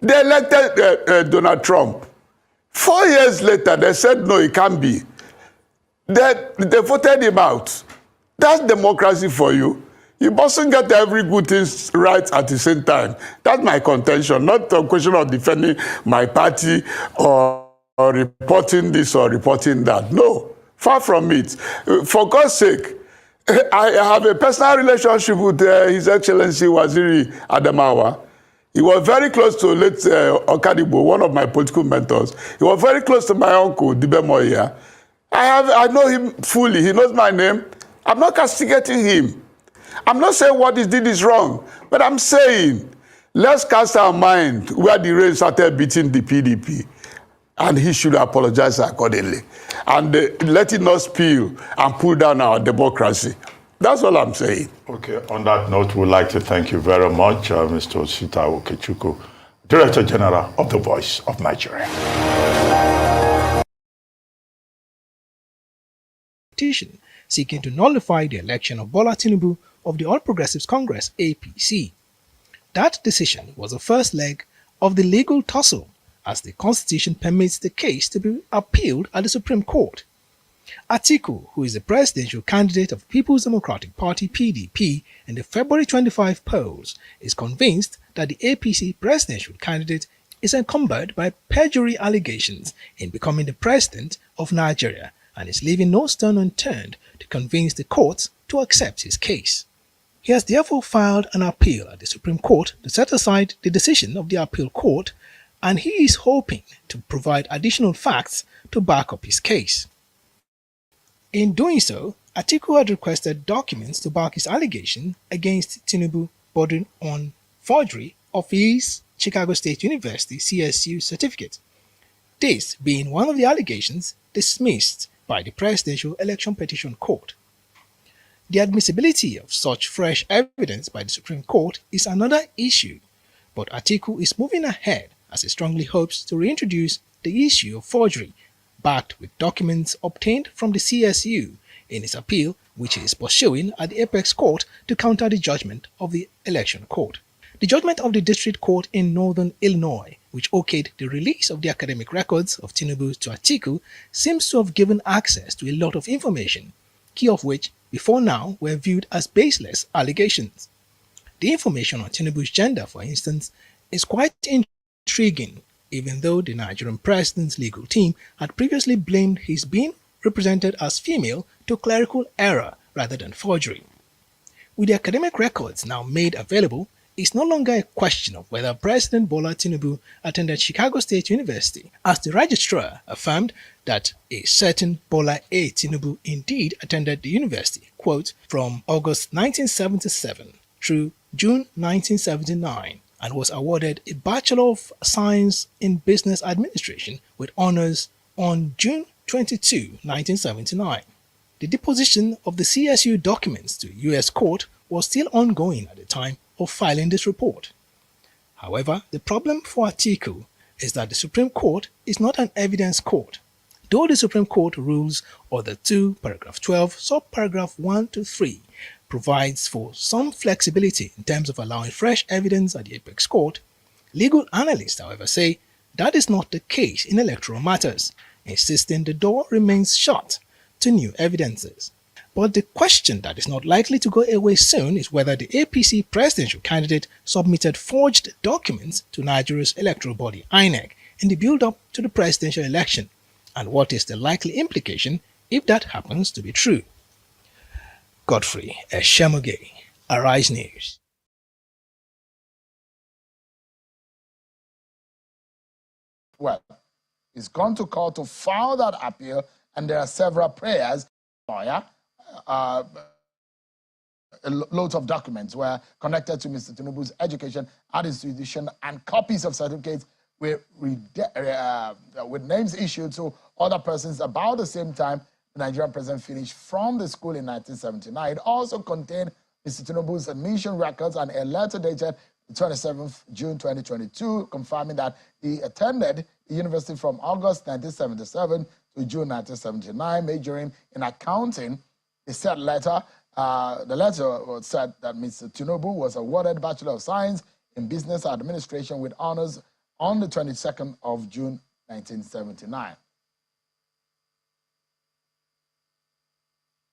they elected Donald Trump. 4 years later, they said, no, it can't be. They voted him out. That's democracy for you. You mustn't get every good thing right at the same time. That's my contention, not a question of defending my party or reporting this or reporting that. No, far from it. For God's sake, I have a personal relationship with His Excellency Waziri Adamawa. He was very close to late Okadibo, one of my political mentors. He was very close to my uncle, Dibe Moya. I know him fully. He knows my name. I'm not castigating him. I'm not saying what he did is wrong, but I'm saying let's cast our mind where the rain started beating the PDP, and he should apologize accordingly, and let it not spill and pull down our democracy. That's all I'm saying. Okay, on that note, we'd like to thank you very much, Mr. Osita Okechukwu, Director General of the Voice of Nigeria. Petition seeking to nullify the election of Bola Tinubu of the All Progressives Congress (APC). That decision was the first leg of the legal tussle, as the Constitution permits the case to be appealed at the Supreme Court. Atiku, who is the presidential candidate of People's Democratic Party (PDP) in the February 25 polls, is convinced that the APC presidential candidate is encumbered by perjury allegations in becoming the president of Nigeria, and is leaving no stone unturned to convince the courts to accept his case. He has therefore filed an appeal at the Supreme Court to set aside the decision of the appeal court, and he is hoping to provide additional facts to back up his case. In doing so, Atiku had requested documents to back his allegation against Tinubu bordering on forgery of his Chicago State University CSU certificate, this being one of the allegations dismissed by the Presidential Election Petition Court. The admissibility of such fresh evidence by the Supreme Court is another issue, but Atiku is moving ahead as he strongly hopes to reintroduce the issue of forgery, backed with documents obtained from the CSU in his appeal, which he is pursuing at the Apex Court to counter the judgment of the Election Court. The judgment of the District Court in Northern Illinois, which okayed the release of the academic records of Tinubu to Atiku, seems to have given access to a lot of information, key of which before now were viewed as baseless allegations. The information on Tinubu's gender, for instance, is quite intriguing, even though the Nigerian president's legal team had previously blamed his being represented as female to clerical error rather than forgery. With the academic records now made available, it's no longer a question of whether President Bola Tinubu attended Chicago State University, as the registrar affirmed that a certain Bola A. Tinubu indeed attended the university, quote, from August 1977 through June 1979, and was awarded a Bachelor of Science in Business Administration with honors on June 22, 1979. The deposition of the CSU documents to U.S. court was still ongoing at the time of filing this report. However, the problem for Atiku is that the Supreme Court is not an evidence court. Though the Supreme Court rules Order 2, paragraph 12, subparagraph 1 to 3 provides for some flexibility in terms of allowing fresh evidence at the Apex Court, legal analysts, however, say that is not the case in electoral matters, insisting the door remains shut to new evidences. But the question that is not likely to go away soon is whether the APC presidential candidate submitted forged documents to Nigeria's electoral body INEC in the build-up to the presidential election, and what is the likely implication if that happens to be true. Godfrey Eshemoge, Arise News. Well, he's gone to court to file that appeal, and there are several prayers. Lawyer, loads of documents were connected to Mr. Tinubu's education at institution, and copies of certificates with names issued to other persons about the same time the Nigerian president finished from the school in 1979. It also contained Mr. Tinubu's admission records and a letter dated 27th June 2022, confirming that he attended the university from August 1977 to June 1979, majoring in accounting. The said letter, the letter said that Mr. Tinubu was awarded Bachelor of Science in Business Administration with honors on the 22nd of June 1979.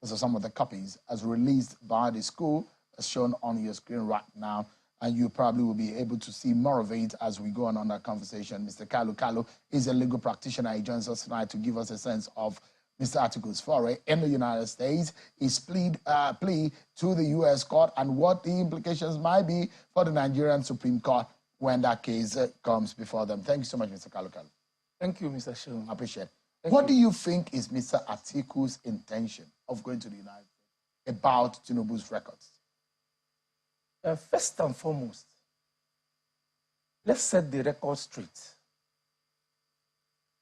These are some of the copies as released by the school, as shown on your screen right now. And you probably will be able to see more of it as we go on that conversation. Mr. Kalu is a legal practitioner. He joins us tonight to give us a sense of Mr. Atiku's foray in the United States, his plea to the U.S. court, and what the implications might be for the Nigerian Supreme Court when that case comes before them. Thank you so much, Mr. Kalu. Thank you, Mr. Shum. I appreciate it. What do you think is Mr. Atiku's intention of going to the United States about Tinubu's records? First and foremost, let's set the record straight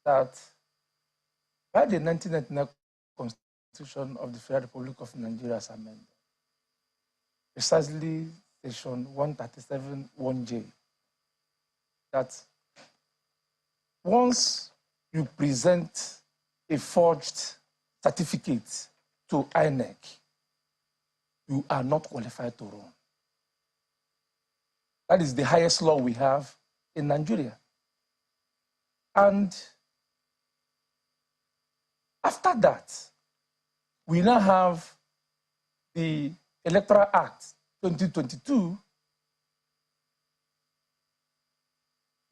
that by the 1999 Constitution of the Federal Republic of Nigeria as amended, precisely section 137(1)J, that once you present a forged certificate to INEC, you are not qualified to run. That is the highest law we have in Nigeria. And after that, we now have the Electoral Act 2022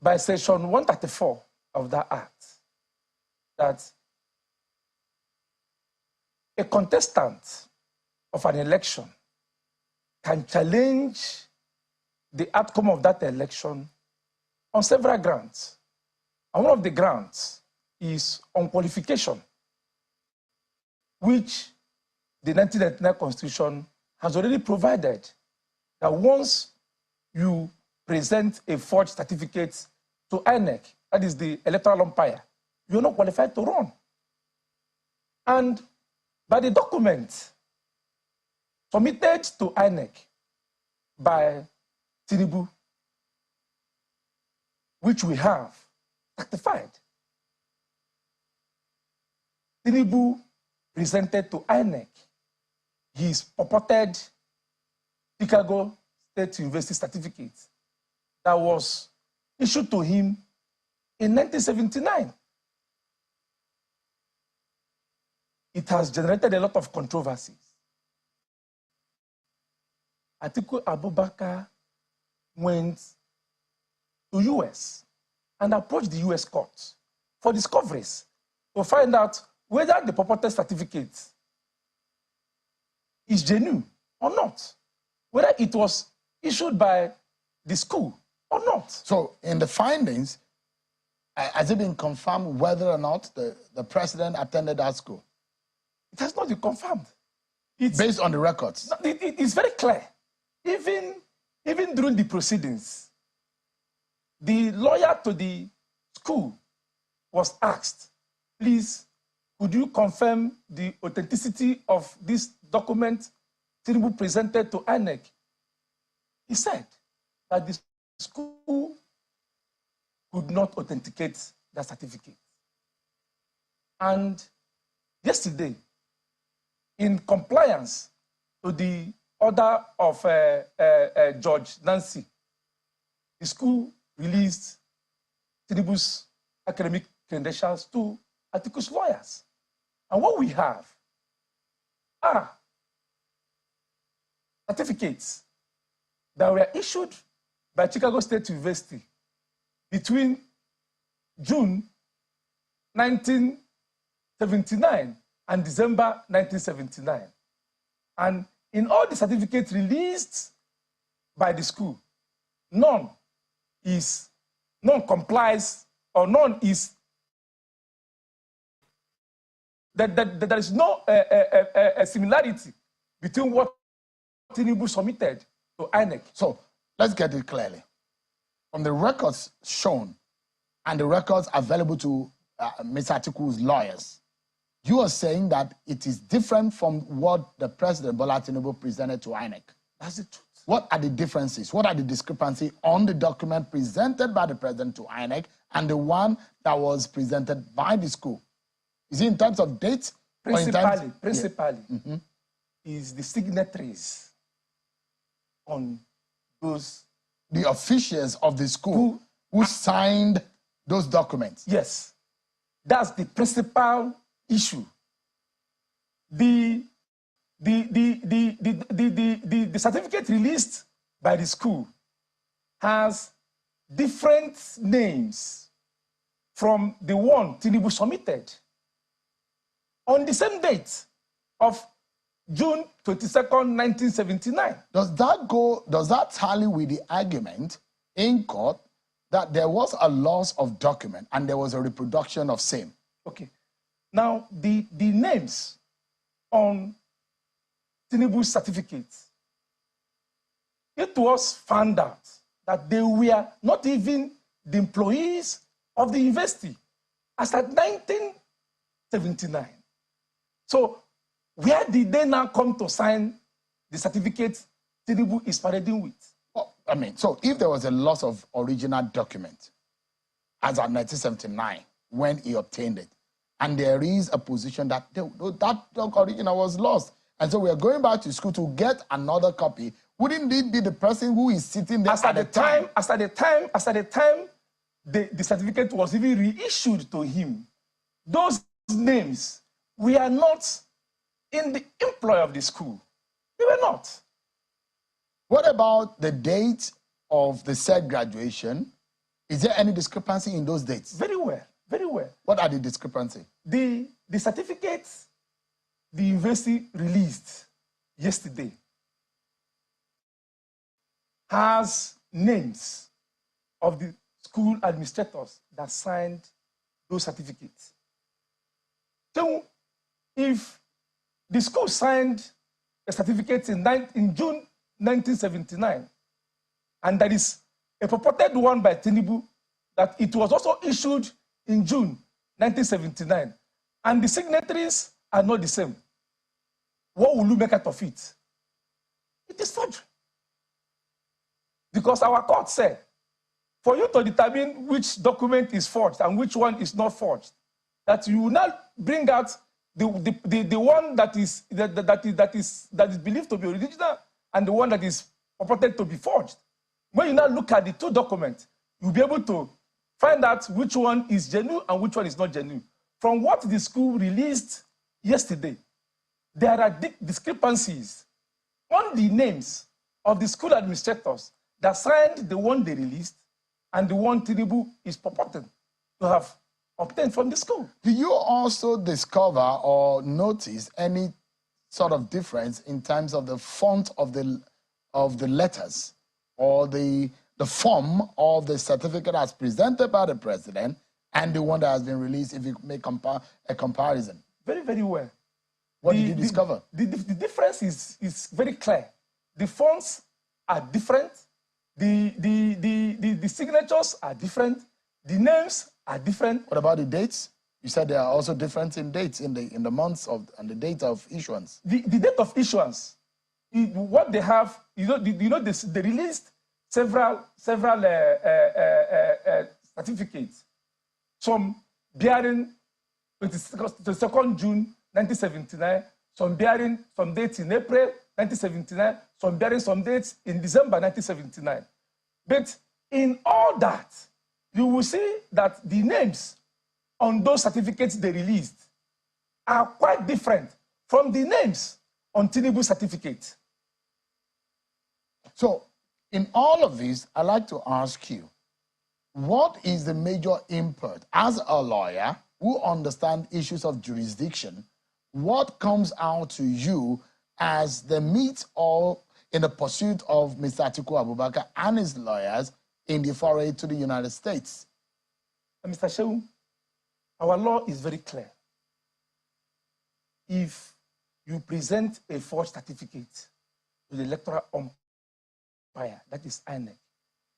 by section 134 of that act, that a contestant of an election can challenge the outcome of that election on several grounds. And one of the grounds is on qualification, which the 1999 Constitution has already provided that once you present a forged certificate to INEC, that is the electoral umpire, you're not qualified to run. And by the document submitted to INEC by Tinubu, which we have certified, Tinubu presented to INEC his purported Chicago State University certificate that was issued to him in 1979. It has generated a lot of controversies. Atiku Abubakar went to US and approached the US court for discoveries to find out whether the purported certificate is genuine or not, whether it was issued by the school or not. So in the findings, has it been confirmed whether or not the president attended that school? It has not been confirmed. Based on the records? It is very clear. Even during the proceedings, the lawyer to the school was asked, please, could you confirm the authenticity of this document Tinubu presented to INEC? He said that the school could not authenticate that certificate. And yesterday, in compliance to the order of Judge Nancy, the school released Tinubu's academic credentials to Atiku's lawyers. And what we have are certificates that were issued by Chicago State University between June 1979 and December 1979. And in all the certificates released by the school, none complies, or none is, there is no similarity between what Tinubu submitted to INEC. So let's get it clearly. From the records shown and the records available to Mr. Atiku's lawyers, you are saying that it is different from what the President Bola Tinubu presented to INEC. That's the truth. What are the differences? What are the discrepancies on the document presented by the President to INEC and the one that was presented by the school? Is it in terms of dates? Principally, is the signatories on those. The officials of the school who signed those documents? Yes. That's the principal issue. The certificate released by the school has different names from the one Tinubu submitted on the same date of June 22nd, 1979. Does that tally with the argument in court that there was a loss of document and there was a reproduction of same? Okay. Now, the names on Tinubu's certificates, it was found out that they were not even the employees of the university as at 1979. So, where did they now come to sign the certificate Tinubu is parading with? Well, I mean, so if there was a loss of original document as at 1979 when he obtained it, and there is a position that that original was lost, and so we are going back to school to get another copy, wouldn't it be the person who is sitting there at the time the certificate was even reissued to him, those names were not in the employ of the school. They were not. What about the date of the said graduation? Is there any discrepancy in those dates? Very well, very well. What are the discrepancies? The certificate the university released yesterday has names of the school administrators that signed those certificates. So if the school signed a certificate in June 1979, and there is a purported one by Tinubu that it was also issued in June 1979, and the signatories are not the same, what will you make out of it? It is forgery. Because our court said, for you to determine which document is forged and which one is not forged, that you will not bring out the one that is believed to be original and the one that is purported to be forged. When you now look at the two documents, you'll be able to find out which one is genuine and which one is not genuine. From what the school released yesterday, there are discrepancies on the names of the school administrators that signed the one they released and the one Tinubu is purported to have obtained from the school. Do you also discover or notice any sort of difference in terms of the font of the letters or the form of the certificate as presented by the president and the one that has been released, if you make a comparison? Very, very well. What did you discover? The difference is very clear. The fonts are different. The signatures are different. The names are different. What about the dates? You said there are also difference in dates in the months of and the date of issuance. The date of issuance, what they have, they released several certificates. Some bearing 22nd June 1979, some bearing some dates in April 1979, some bearing some dates in December 1979. But in all that, you will see that the names on those certificates they released are quite different from the names on Tinubu's certificate. So, in all of this, I'd like to ask you, what is the major input as a lawyer who understands issues of jurisdiction? What comes out to you as the meat or in the pursuit of Mr. Atiku Abubakar and his lawyers in the foray to the United States? Mr. Shehu, our law is very clear. If you present a forged certificate to the electoral umpire, that is INEC,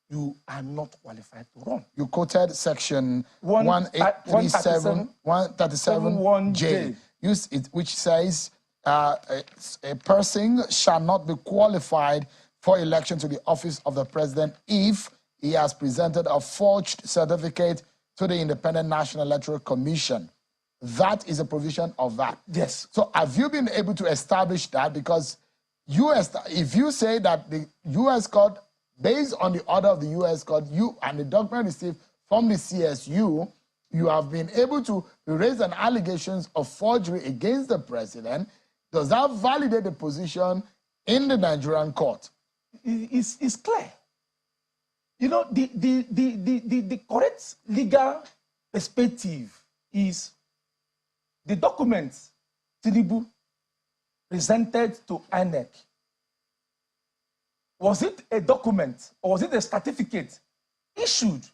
you are not qualified to run. You quoted section 137J, which says a person shall not be qualified for election to the office of the president if he has presented a forged certificate to the Independent National Electoral Commission. That is a provision of that. Yes. So have you been able to establish that? Because if you say that the U.S. court, based on the order of the U.S. court, you and the document received from the CSU, you have been able to raise an allegations of forgery against the president. Does that validate the position in the Nigerian court? It's clear. You know, the correct legal perspective is the documents Tinubu presented to INEC. Was it a document or was it a certificate issued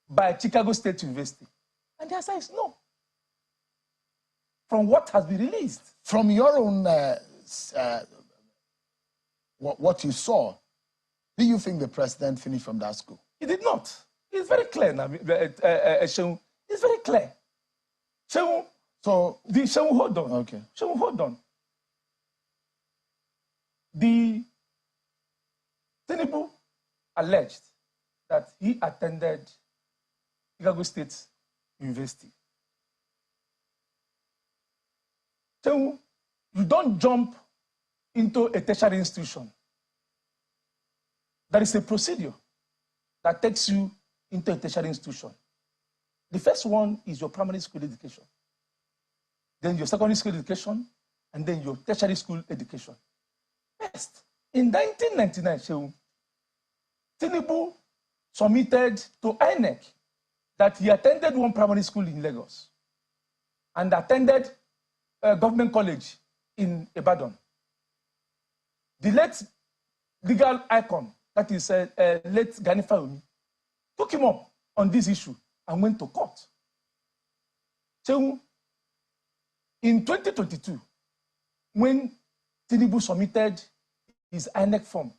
by Chicago State University? And the answer is no. From what has been released. From your own, what you saw, do you think the president finished from that school? He did not. It's very clear now. It's very clear. So, hold on. Okay. Hold on. The Tinubu alleged that he attended Chicago State University. So you don't jump into a tertiary institution. There is a procedure that takes you into a tertiary institution. The first one is your primary school education, then your secondary school education, and then your tertiary school education. First, in 1999, Tinubu submitted to INEC that he attended one primary school in Lagos and attended a government college in Ibadan. The late legal icon, that is late Gani Fayomi, took him up on this issue and went to court. So, in 2022, when Tinubu submitted his INEC form,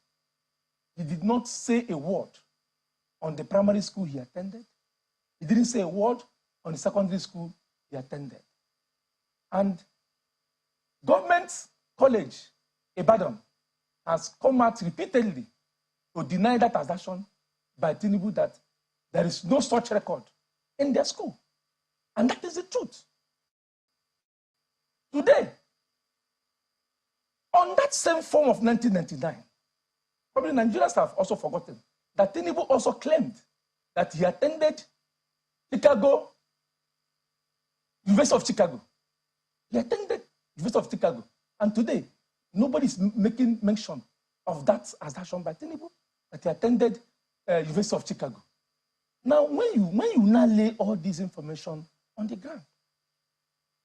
he did not say a word on the primary school he attended. He didn't say a word on the secondary school he attended. And government college, Ibadan, has come out repeatedly to deny that assertion by Tinubu that there is no such record in their school. And that is the truth. Today, on that same form of 1999, probably Nigerians have also forgotten that Tinubu also claimed that he attended Chicago, University of Chicago. He attended University of Chicago. And today, nobody is making mention of that assertion by Tinubu, that he attended University of Chicago. Now, when you now lay all this information on the ground,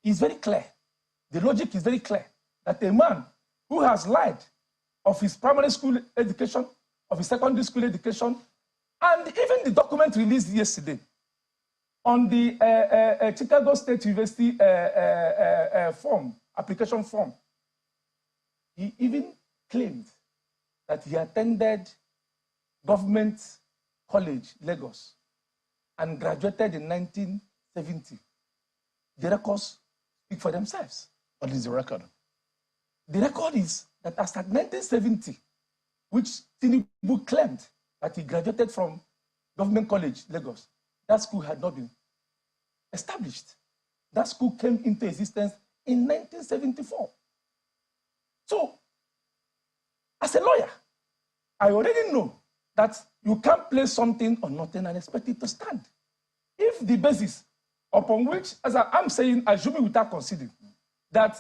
it's very clear. The logic is very clear that a man who has lied of his primary school education, of his secondary school education, and even the document released yesterday on the Chicago State University application form, he even claimed that he attended Government College, Lagos, and graduated in 1970. The records speak for themselves. What is the record? The record is that as at 1970, which Tinubu claimed that he graduated from Government College, Lagos, that school had not been established. That school came into existence in 1974. So, as a lawyer, I already know that you can't place something on nothing and expect it to stand. If the basis upon which, as I'm saying, assuming without considering, that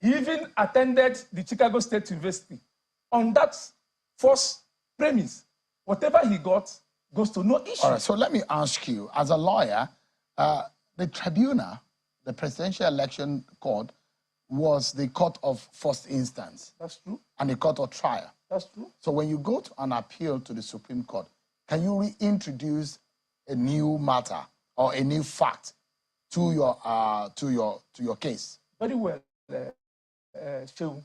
he even attended the Chicago State University, on that false premise, whatever he got goes to no issue. All right, so let me ask you, as a lawyer, the tribunal, the Presidential Election Court, was the court of first instance. That's true. And the court of trial. That's true. So when you go to an appeal to the Supreme Court, can you reintroduce a new matter or a new fact to your case? Very well, Shehu.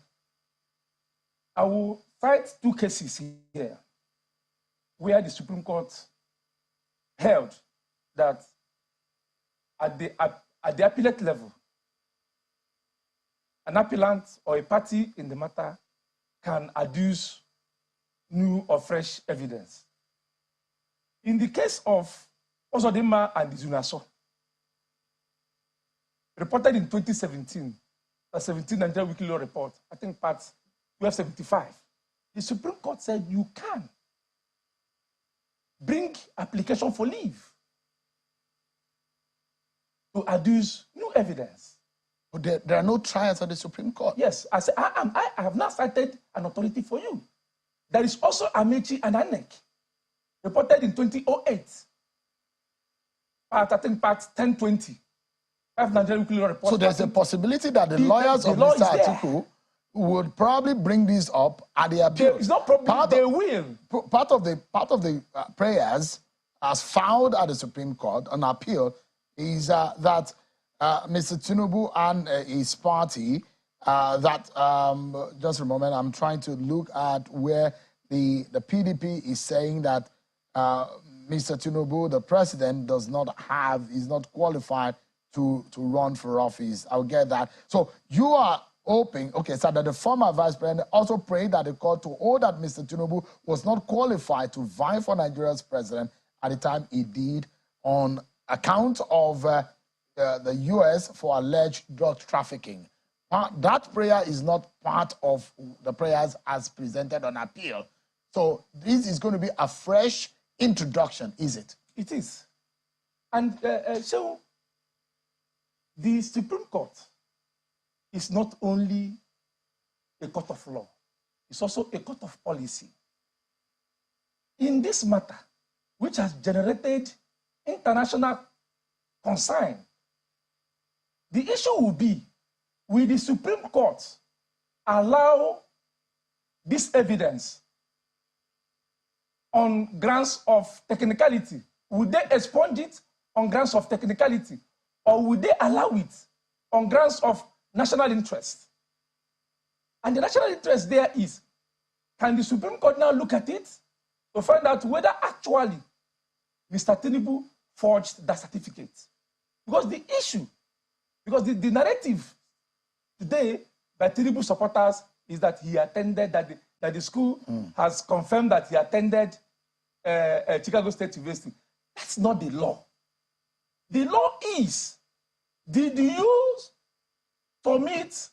I will cite two cases here where the Supreme Court held that at the appellate level, an appellant or a party in the matter can adduce new or fresh evidence. In the case of Ozodinma and Izunaso, reported in 2017, the 17 Nigeria Weekly Law Report, I think part 1275, the Supreme Court said you can bring application for leave to adduce new evidence. But there are no trials at the Supreme Court. Yes, I have not cited an authority for you. There is also Amechi and INEC, reported in 2008. I think part 1020. So there's a possibility that the lawyers of Mr. Atiku would probably bring this up at the appeal. It's not probably, they will. Part of the prayers as filed at the Supreme Court on appeal is that Mr. Tinubu and his party, just a moment, I'm trying to look at where the PDP is saying that Mr. Tinubu, the president, is not qualified to run for office. I'll get that. So you are hoping, okay, so that the former vice president also prayed that the court to hold that Mr. Tinubu was not qualified to vie for Nigeria's president at the time he did on account of the U.S. for alleged drug trafficking. That prayer is not part of the prayers as presented on appeal. So this is going to be a fresh introduction, is it? It is. And so the Supreme Court is not only a court of law, it's also a court of policy. In this matter, which has generated international concern, the issue will be, will the Supreme Court allow this evidence on grounds of technicality? Would they expunge it on grounds of technicality? Or would they allow it on grounds of national interest? And the national interest there is, can the Supreme Court now look at it to find out whether actually Mr. Tinubu forged that certificate? Because the issue, because the narrative today by Tinubu supporters is that he attended, that the school has confirmed that he attended Chicago State University. That's not the law. The law is, did you submit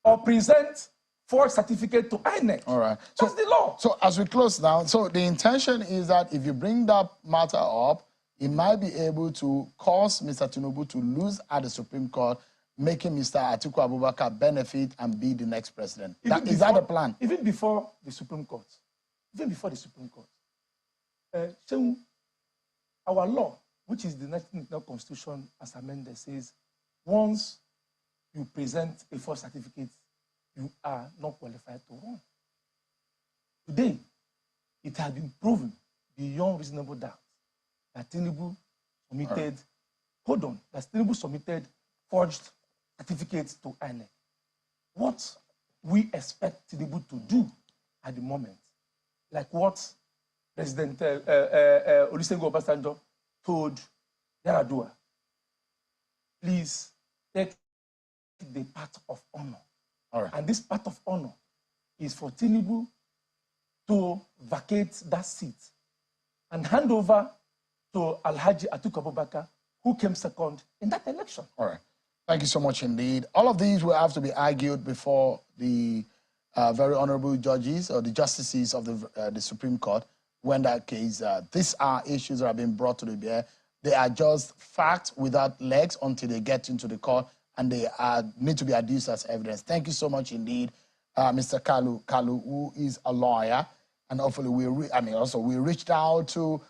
or present forged certificate to INEC? All right. That's the law. So as we close now, so the intention is that if you bring that matter up, it might be able to cause Mr. Tinubu to lose at the Supreme Court, making Mr. Atiku Abubakar benefit and be the next president. Is that the plan? Even before the Supreme Court. Even before the Supreme Court. So our law, which is the National Constitution as amended, says once you present a false certificate, you are not qualified to run. Today, it has been proven beyond reasonable doubt that Tinubu submitted, that Tinubu submitted forged certificates to INEC. What we expect Tinubu to do at the moment, like what President Olusegun Obasanjo told Yaradua, please take the path of honor. All right. And this path of honor is for Tinubu to vacate that seat and hand over to Alhaji Atiku Abubakar, who came second in that election. All right. Thank you so much indeed. All of these will have to be argued before the very honorable judges or the justices of the Supreme Court. When that case, these are issues that have been brought to the bear. They are just facts without legs until they get into the court, and they need to be adduced as evidence. Thank you so much indeed, Mr. Kalu, who is a lawyer, and hopefully we reached out to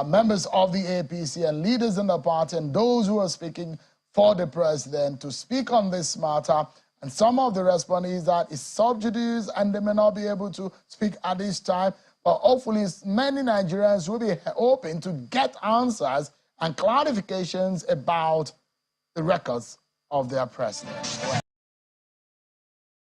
members of the APC and leaders in the party and those who are speaking for the president to speak on this matter. And some of the response that it's sub judice and they may not be able to speak at this time. But hopefully many Nigerians will be hoping to get answers and clarifications about the records of their president.